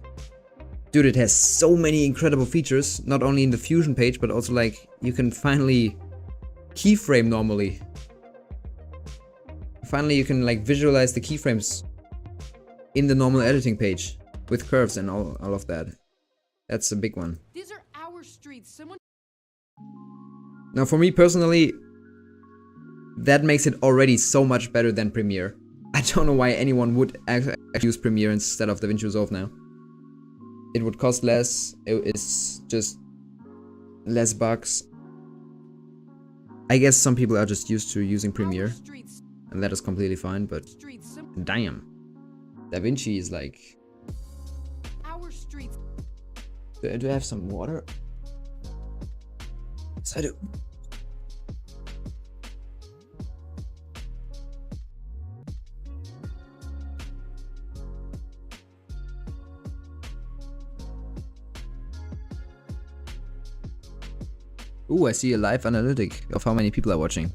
Dude, it has so many incredible features. Not only in the Fusion page, but also like you can finally keyframe normally. Finally, you can like visualize the keyframes in the normal editing page with curves and all of that. That's a big one. These are our streets. Someone. Now, for me personally, that makes it already so much better than Premiere. I don't know why anyone would actually use Premiere instead of DaVinci Resolve now. It would cost less, it's just less bugs. I guess some people are just used to using Premiere, Streets. and that is completely fine, but Streets. damn. DaVinci is like... Our streets. Do I have some water? Yes, I do. Ooh, I see a live analytic of how many people are watching.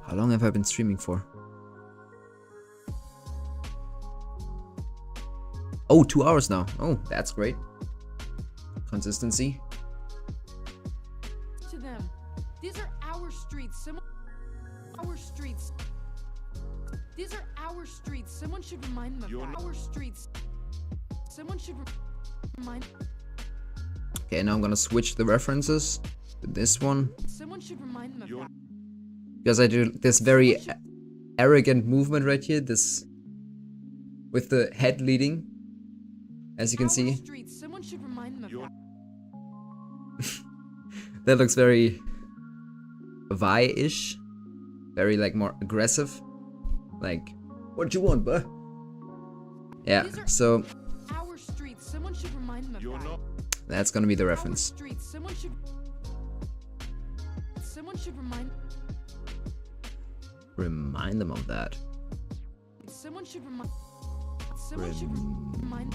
How long have I been streaming for? Oh, 2 hours now. Oh, that's great. Consistency. To them. These are our streets. Someone. Our streets. These are our streets. Someone should remind them of You're that. not- Our streets. Someone should remind. Okay, now I'm gonna switch the references to this one. Someone should remind them of You're- that. Because I do this very arrogant movement right here. This... with the head leading. As you can Our see. streets. Someone should remind them of You're- that. That looks very... Vi-ish. Very like more aggressive. Like, what you want, bruh? Yeah, These are so our streets. Someone should remind them of You're that. not. that's gonna be the Our reference. streets. Someone should. Someone should remind. Remind them of that. Someone should remind. Someone should remind.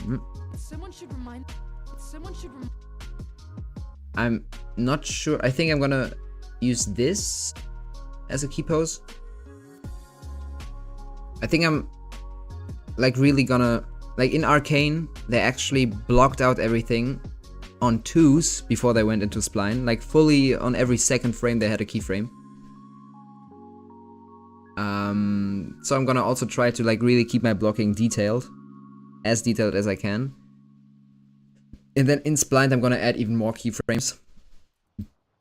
Someone should remind. Someone should remind. I'm not sure. I think I'm gonna use this as a key pose. I think I'm like really gonna... Like in Arcane, they actually blocked out everything on 2s before they went into spline. Like fully on every second frame they had a keyframe. So I'm gonna also try to like really keep my blocking detailed. As detailed as I can. And then in spline I'm gonna add even more keyframes.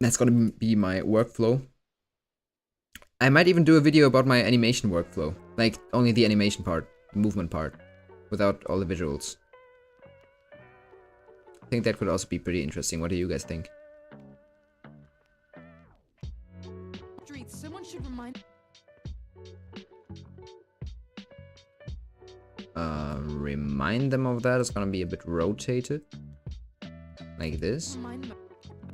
That's gonna be my workflow. I might even do a video about my animation workflow. Like, only the animation part, the movement part, without all the visuals. I think that could also be pretty interesting. What do you guys think? Streets. Someone should remind. Remind them of that. It's gonna be a bit rotated. Like this. Remind them.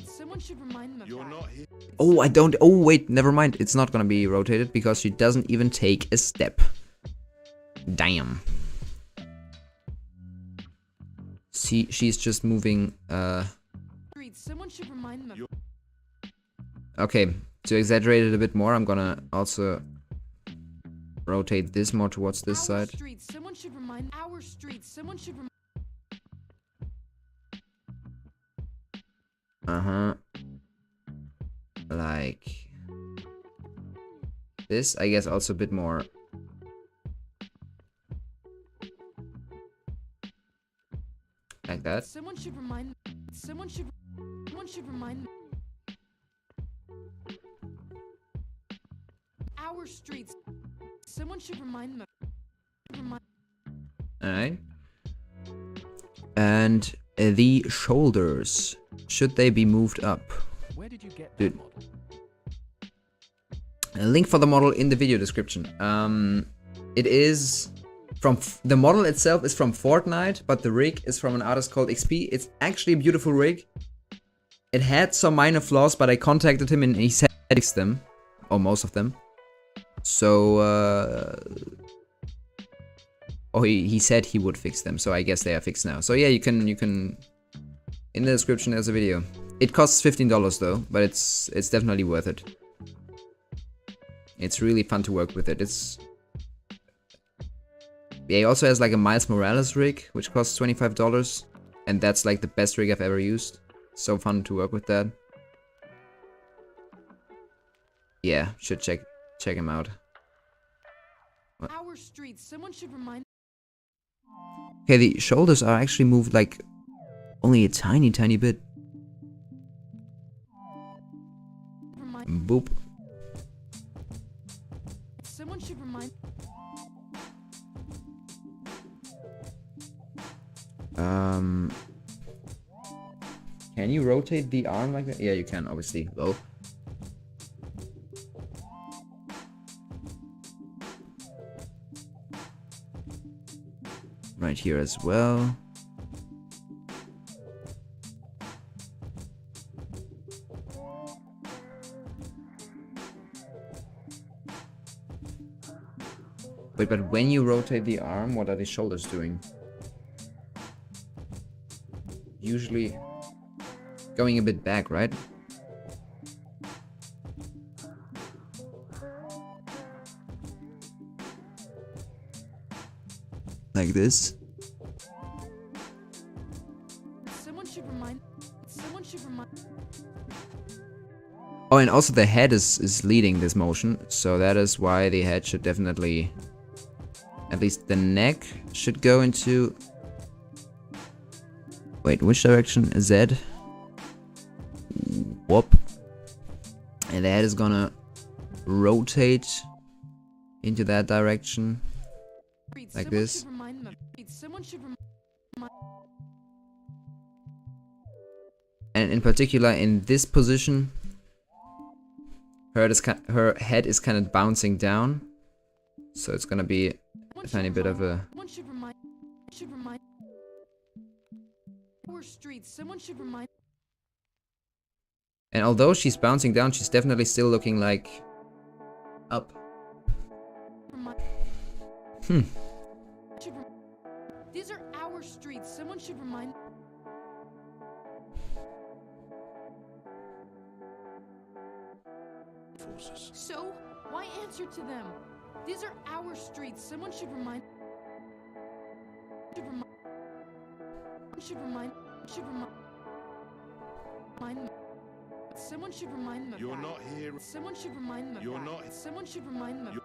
Someone should remind them of You're that. not here. Oh, I don't... Oh, wait, never mind. It's not gonna be rotated because she doesn't even take a step. Damn. See, she's just moving, Streets. Someone should remind them of. Okay, to exaggerate it a bit more, I'm gonna also rotate this more towards this side. Streets. Someone should remind our streets. Someone should Like this, I guess, also a bit more. Like that. Someone should remind. Someone should remind. Our streets. Someone should remind them. Alright. And the shoulders. Should they be moved up? Where did you get that Dude. model? A link for the model in the video description. It is from the model itself is from Fortnite, but the rig is from an artist called XP. It's actually a beautiful rig. It had some minor flaws, but I contacted him and he said he fixed them, or most of them. So, he said he would fix them. So I guess they are fixed now. So yeah, you can in the description there's a video. It costs $15 though, but it's definitely worth it. It's really fun to work with it. Yeah, he also has like a Miles Morales rig, which costs $25, and that's like the best rig I've ever used. So fun to work with that. Yeah, should check him out. What? Our streets. Someone should remind. Okay, the shoulders are actually moved like only a tiny bit. Boop. Someone should remind. Can you rotate the arm like that? Yeah, you can, obviously. Well. Right here as well. Wait, but when you rotate the arm, what are the shoulders doing? Usually going a bit back, right? Like this. Someone should remind. Someone should remind. Oh, and also the head is leading this motion, so that is why the head should definitely, at least the neck should go into. Wait, which direction? Z. Whoop. And the head is gonna rotate into that direction. Like this. Someone should remind. And in particular, in this position, her head is kind of bouncing down, so it's gonna be a tiny bit of a. Someone should remind. Our streets. Someone should remind. And although she's bouncing down, she's definitely still looking like up. These are our streets. Someone should remind. Forces. So, why answer to them? These are our streets. Someone should remind. Should remind. Someone should remind them. You're not here. Someone should remind them. You're not. Someone should remind them.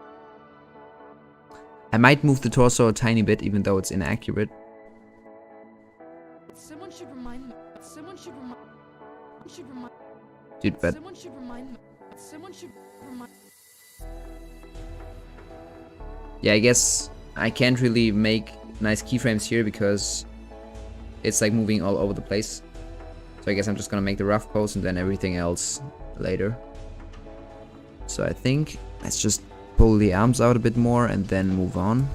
I might move the torso a tiny bit, even though it's inaccurate. Someone should remind them. Someone should remind. Dude, but Someone should remind them. Someone should remind. yeah, I guess I can't really make nice keyframes here because it's like moving all over the place. So I guess I'm just gonna make the rough pose and then everything else later. So I think let's just pull the arms out a bit more and then move on.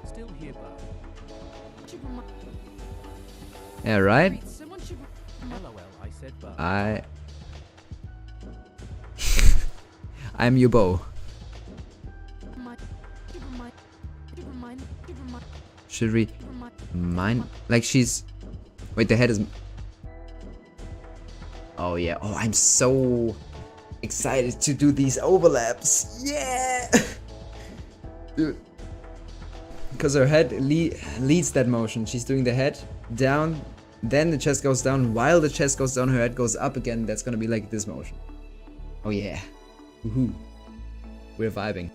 Still here, Bo. Yeah, right? Someone should. LOL, I said Bo. I'm your bow. Remind. Remind. Should remind... Like she's... Wait, the head is... Oh yeah. Oh, I'm so excited to do these overlaps. Yeah! Dude. Because her head leads that motion. She's doing the head down, then the chest goes down. While the chest goes down, her head goes up again. That's gonna be like this motion. Oh yeah. Woohoo. We're vibing.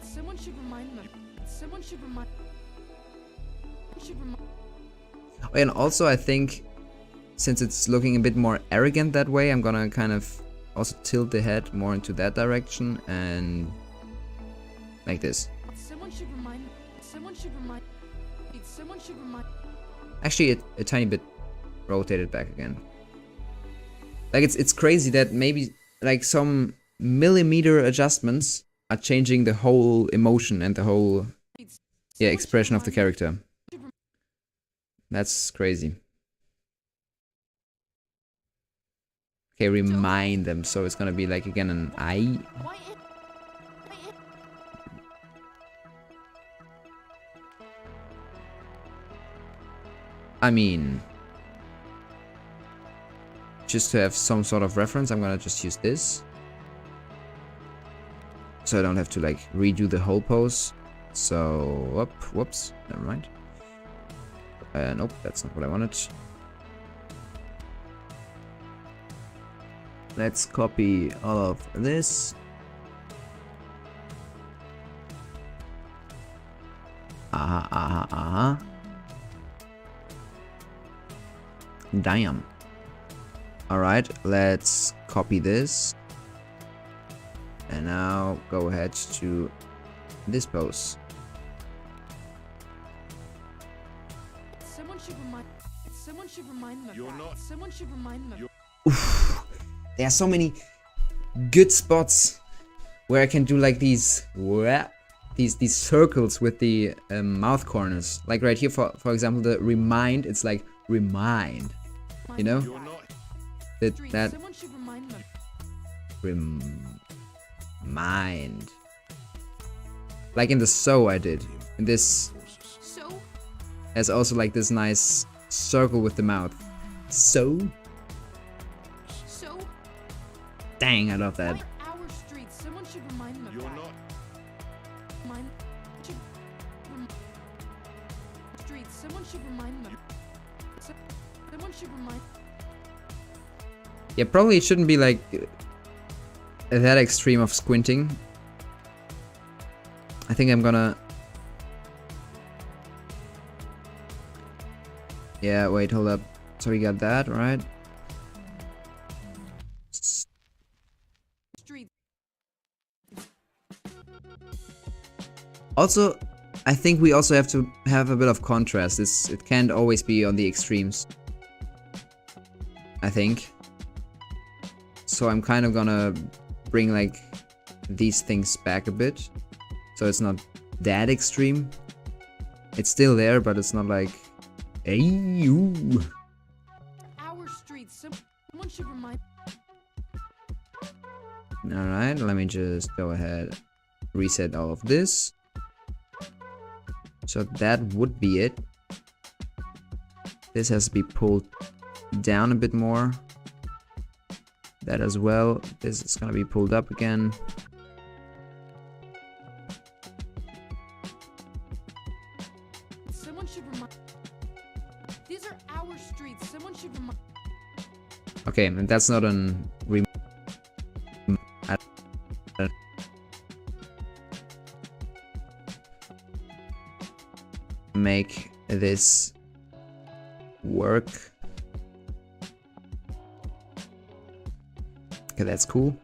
Someone should remind them. Someone should remind. Oh, and also I think since it's looking a bit more arrogant that way, I'm gonna kind of also tilt the head more into that direction and like this. Someone should remind. Someone should remind. Someone should remind. Actually, a tiny bit rotated back again. Like it's crazy that maybe like some millimeter adjustments are changing the whole emotion and the whole expression of the character. That's crazy. Okay, remind them. So it's gonna be like again an I. I mean, just to have some sort of reference, I'm gonna just use this. So I don't have to like redo the whole pose. So, whoops, never mind. Nope, that's not what I wanted. Let's copy all of this. Damn. Alright, let's copy this. And now go ahead to this pose. Someone should remind. Someone should remind them. You're not. Someone should remind them. Oof. There are so many good spots where I can do like these circles with the mouth corners. Like right here, for example, the remind. It's like remind. You know? You're not. That Someone should remind them. remind. Like in the so I did. In this So. there's also like this nice circle with the mouth. So So. dang, I love that. Why are our streets? Someone should remind them. You're not. Remind. Should. Streets. Someone should remind them. Someone should remind. Yeah, probably it shouldn't be like that extreme of squinting. I think I'm gonna... Yeah, wait, hold up. So we got that, right? Streets. Also, I think we also have to have a bit of contrast. It can't always be on the extremes, I think. So I'm kind of gonna bring like these things back a bit, so it's not that extreme. It's still there, but it's not like, hey you. Our streets. Someone should remind. All right, let me just go ahead, reset all of this. So that would be it. This has to be pulled down a bit more. That as well. This is gonna be pulled up again. Someone should remind. These are our streets. Someone should remind. Okay, and that's not an make this work. Okay, that's cool.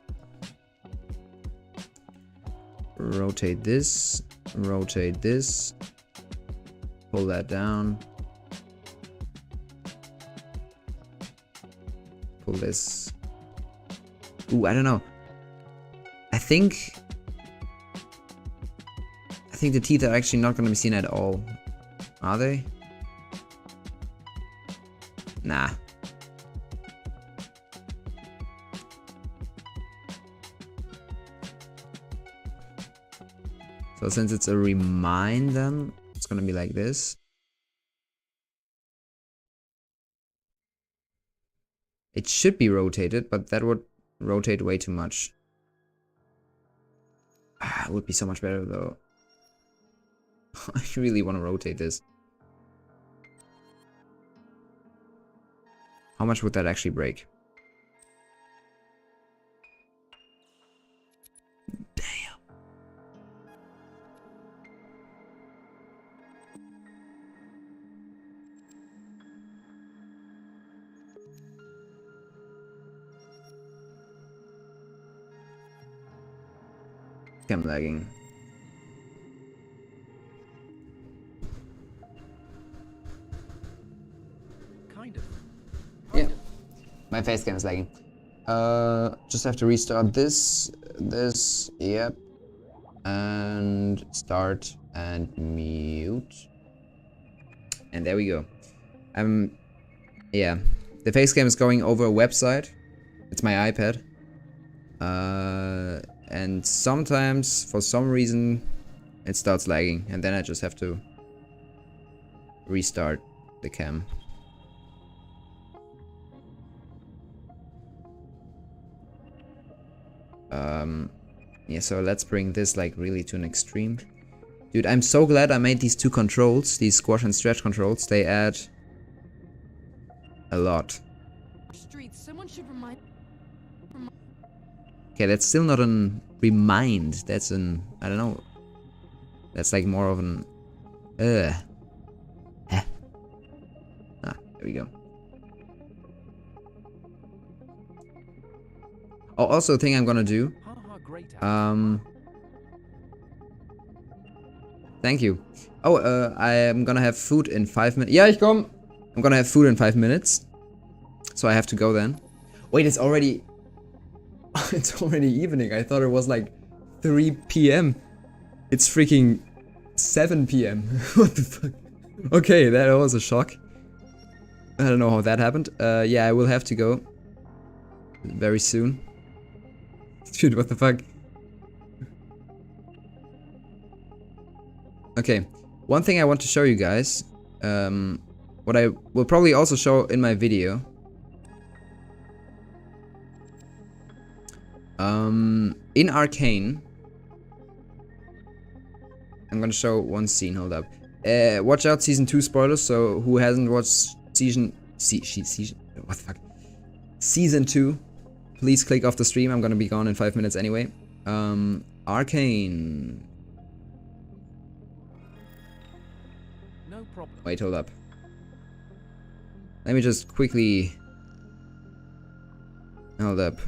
Rotate this, pull that down, pull this. Ooh, I don't know. I think the teeth are actually not going to be seen at all. Are they? Nah. So since it's a remind, then it's gonna be like this. It should be rotated, but that would rotate way too much. It would be so much better though. I really want to rotate this. How much would that actually break? Damn. I'm lagging. Kind of. Yeah. My face cam is lagging. Just have to restart this, yep. And start and mute. And there we go. Yeah. The face cam is going over a website. It's my iPad. And sometimes, for some reason, it starts lagging. And then I just have to restart the cam. Yeah, so let's bring this like really to an extreme. Dude, I'm so glad I made these two controls, these squash and stretch controls. They add a lot. Streets. Someone should remind. Okay, that's still not an remind. That's an, I don't know. That's like more of an, Huh. Ah, there we go. Oh, also a thing I'm gonna do. Thank you. Oh, I am gonna have food in 5 minutes. Yeah, ich komm. I'm gonna have food in 5 minutes. So I have to go then. Wait, it's already... it's already evening. I thought it was like 3 p.m. It's freaking 7 p.m. What the fuck? Okay, that was a shock. I don't know how that happened. Yeah, I will have to go. Very soon. Dude, what the fuck? Okay, one thing I want to show you guys, what I will probably also show in my video. In Arcane, I'm gonna show one scene, hold up. Watch out, season 2 spoilers, so who hasn't watched season, what the fuck? Season 2, please click off the stream, I'm gonna be gone in 5 minutes anyway. Arcane. No problem. Wait, hold up. Let me just quickly... Hold up.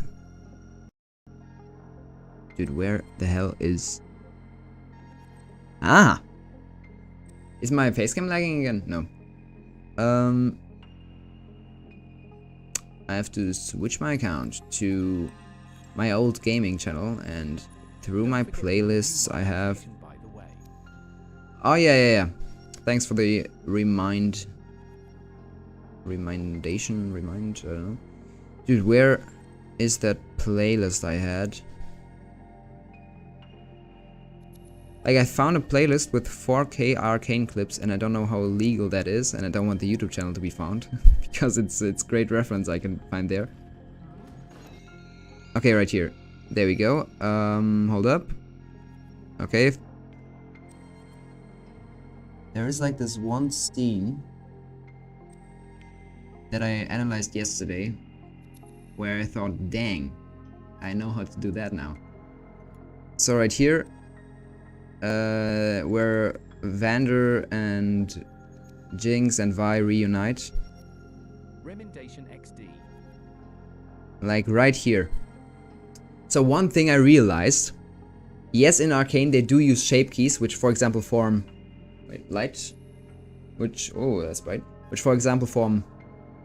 Dude, where the hell is... Ah! Is my facecam lagging again? No. I have to switch my account to my old gaming channel, and through my playlists I have... Oh yeah. Thanks for the remind, I don't know. Dude, where is that playlist I had? Like, I found a playlist with 4K Arcane clips, and I don't know how illegal that is, and I don't want the YouTube channel to be found, because it's great reference I can find there. Okay, right here. There we go. Hold up. Okay. There is like this one scene that I analyzed yesterday where I thought, dang, I know how to do that now. So right here, where Vander and Jinx and Vi reunite. Remendation XD. Like right here. So one thing I realized, yes, in Arcane they do use shape keys, which for example form... Wait, light? Which... Oh, that's bright. Which for example form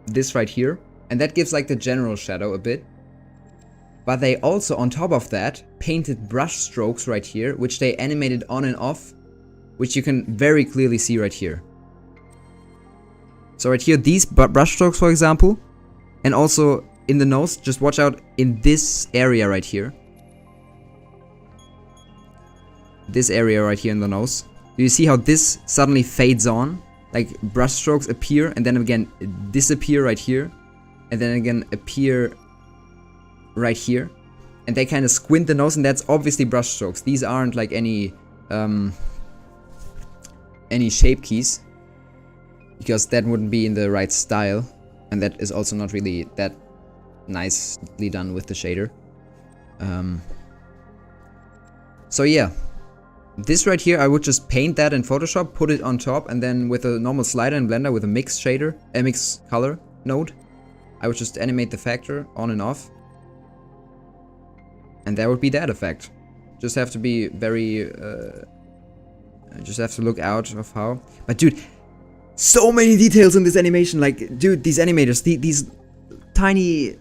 this right here. And that gives like the general shadow a bit. But they also, on top of that, painted brush strokes right here, which they animated on and off, which you can very clearly see right here. So right here, these brush strokes, for example, and also in the nose, just watch out in this area right here. This area right here in the nose. Do you see how this suddenly fades on? Like brush strokes appear and then again disappear right here. And then again appear right here. And they kind of squint the nose, and that's obviously brush strokes. These aren't like any shape keys. Because that wouldn't be in the right style. And that is also not really that nicely done with the shader. So yeah. This right here, I would just paint that in Photoshop, put it on top, and then with a normal slider in Blender with a mix shader, a mix color node, I would just animate the factor on and off. And that would be that effect. Just have to be very, just have to look out of how. But dude, so many details in this animation. Like, dude, these animators, these tiny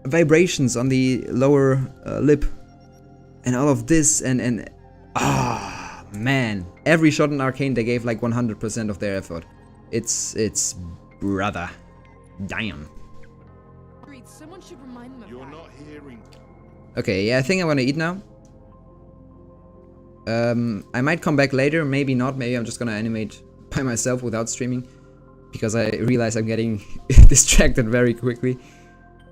vibrations on the lower lip, and all of this, and man, every shot in Arcane they gave like 100% of their effort. It's brother, damn. Someone should remind them of You're that. not hearing. Okay, yeah, I think I'm gonna eat now. I might come back later, maybe not. Maybe I'm just gonna animate by myself without streaming, because I realize I'm getting distracted very quickly.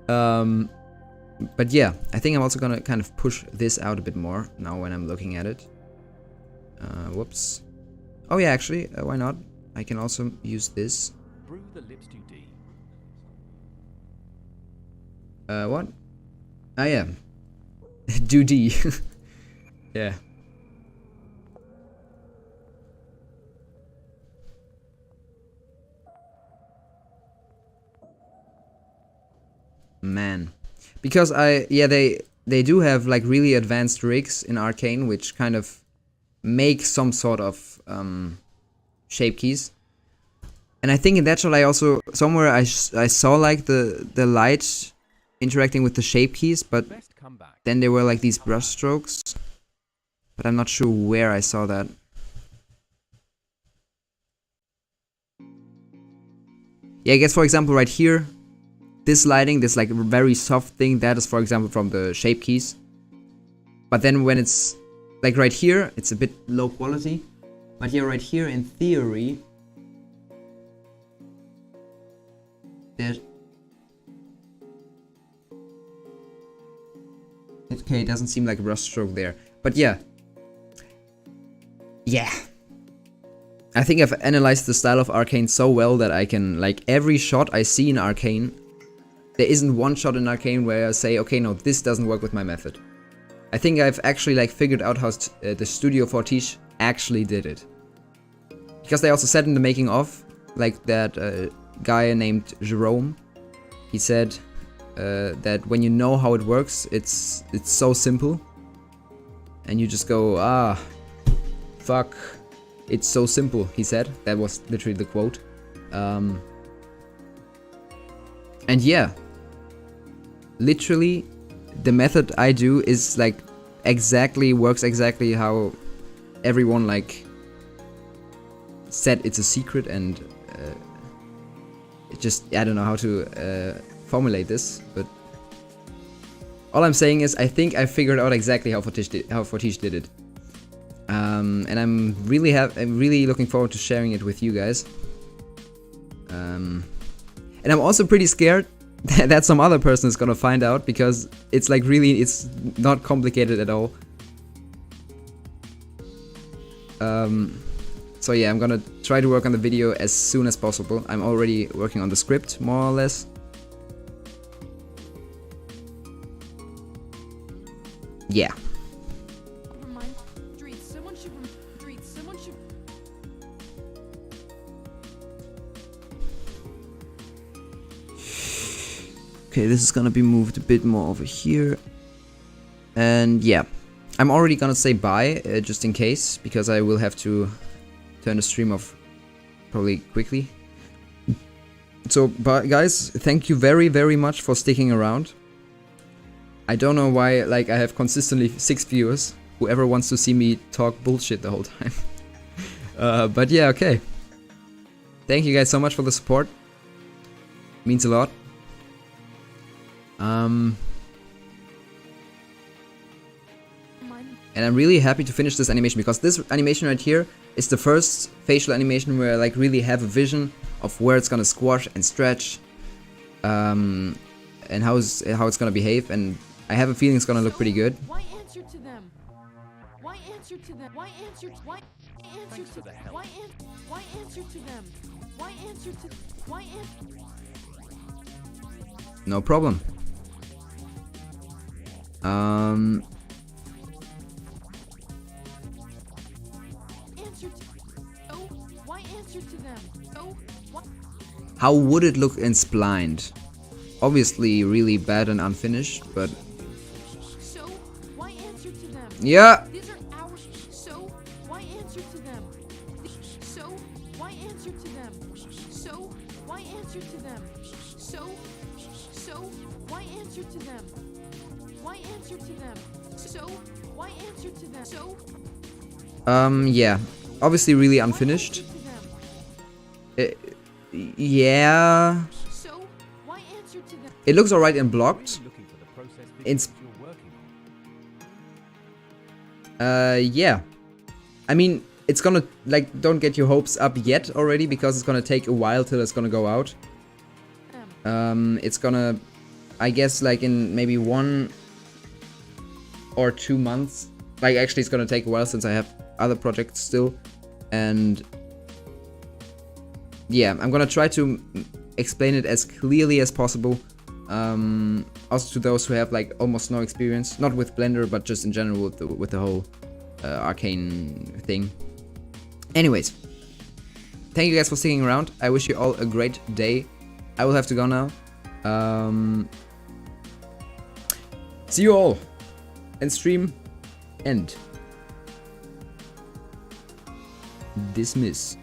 But yeah, I think I'm also gonna kind of push this out a bit more now when I'm looking at it. Whoops. Oh yeah, actually, why not? I can also use this. Brew the lips to D. What? Ah yeah. Do D. Yeah. Man. Because they do have like really advanced rigs in Arcane, which kind of make some sort of shape keys. And I think in that shot I also somewhere I saw like the light interacting with the shape keys, but Best comeback. then there were like these brush strokes. But I'm not sure where I saw that. Yeah, I guess for example right here, this lighting, this like very soft thing, that is for example from the shape keys. But then when it's like right here, it's a bit low quality. But here, right here, in theory, there's... Okay, it doesn't seem like a brush stroke there. But yeah. Yeah. I think I've analyzed the style of Arcane so well that I can, like, every shot I see in Arcane, there isn't one shot in Arcane where I say, okay, no, this doesn't work with my method. I think I've actually, like, figured out how the Studio Fortiche actually did it. Because they also said in the making of, like, that guy named Jerome, he said that when you know how it works, it's so simple. And you just go, ah, fuck. It's so simple, he said. That was literally the quote. And yeah. Literally, the method I do is like works exactly how everyone like said it's a secret, and it just, I don't know how to formulate this, but all I'm saying is I think I figured out exactly how Fortiche did it. And I'm really looking forward to sharing it with you guys. And I'm also pretty scared that some other person is gonna find out, because it's like really, it's not complicated at all. So yeah, I'm gonna try to work on the video as soon as possible. I'm already working on the script, more or less. Yeah. Okay, this is gonna be moved a bit more over here. And yeah, I'm already gonna say bye, just in case, because I will have to turn the stream off probably quickly. So, bye guys, thank you very much for sticking around. I don't know why, like, I have consistently 6 viewers. Whoever wants to see me talk bullshit the whole time. But yeah, okay. Thank you guys so much for the support. Means a lot. And I'm really happy to finish this animation, because this animation right here is the first facial animation where I like really have a vision of where it's gonna squash and stretch, and how it's gonna behave, and I have a feeling it's gonna look pretty good. Why answer to them? Why answer to them? Why answer to Thanks for the help. why answer to them? Why answer to why answer No problem. answer to oh why answer to them? Oh what How would it look in splined? Obviously really bad and unfinished, but so why answer to them? yeah. These are our so why answer to them? So why answer to them? So why answer to them? So why answer to them? Why answer to them? So why answer to them? So Yeah. Obviously really why unfinished. answer to them? Yeah. So why answer to them? It looks alright in blocked. Really looking for the process It's- videos you're working on. Yeah. I mean, it's gonna, like, don't get your hopes up yet already, because it's gonna take a while till it's gonna go out. It's gonna, I guess, like in maybe 1 or 2 months. Like, actually, it's gonna take a while since I have other projects still. And yeah, I'm gonna try to explain it as clearly as possible. Also to those who have like almost no experience, not with Blender, but just in general with the whole Arcane thing. Anyways, thank you guys for sticking around. I wish you all a great day. I will have to go now. See you all, and stream end. Dismiss.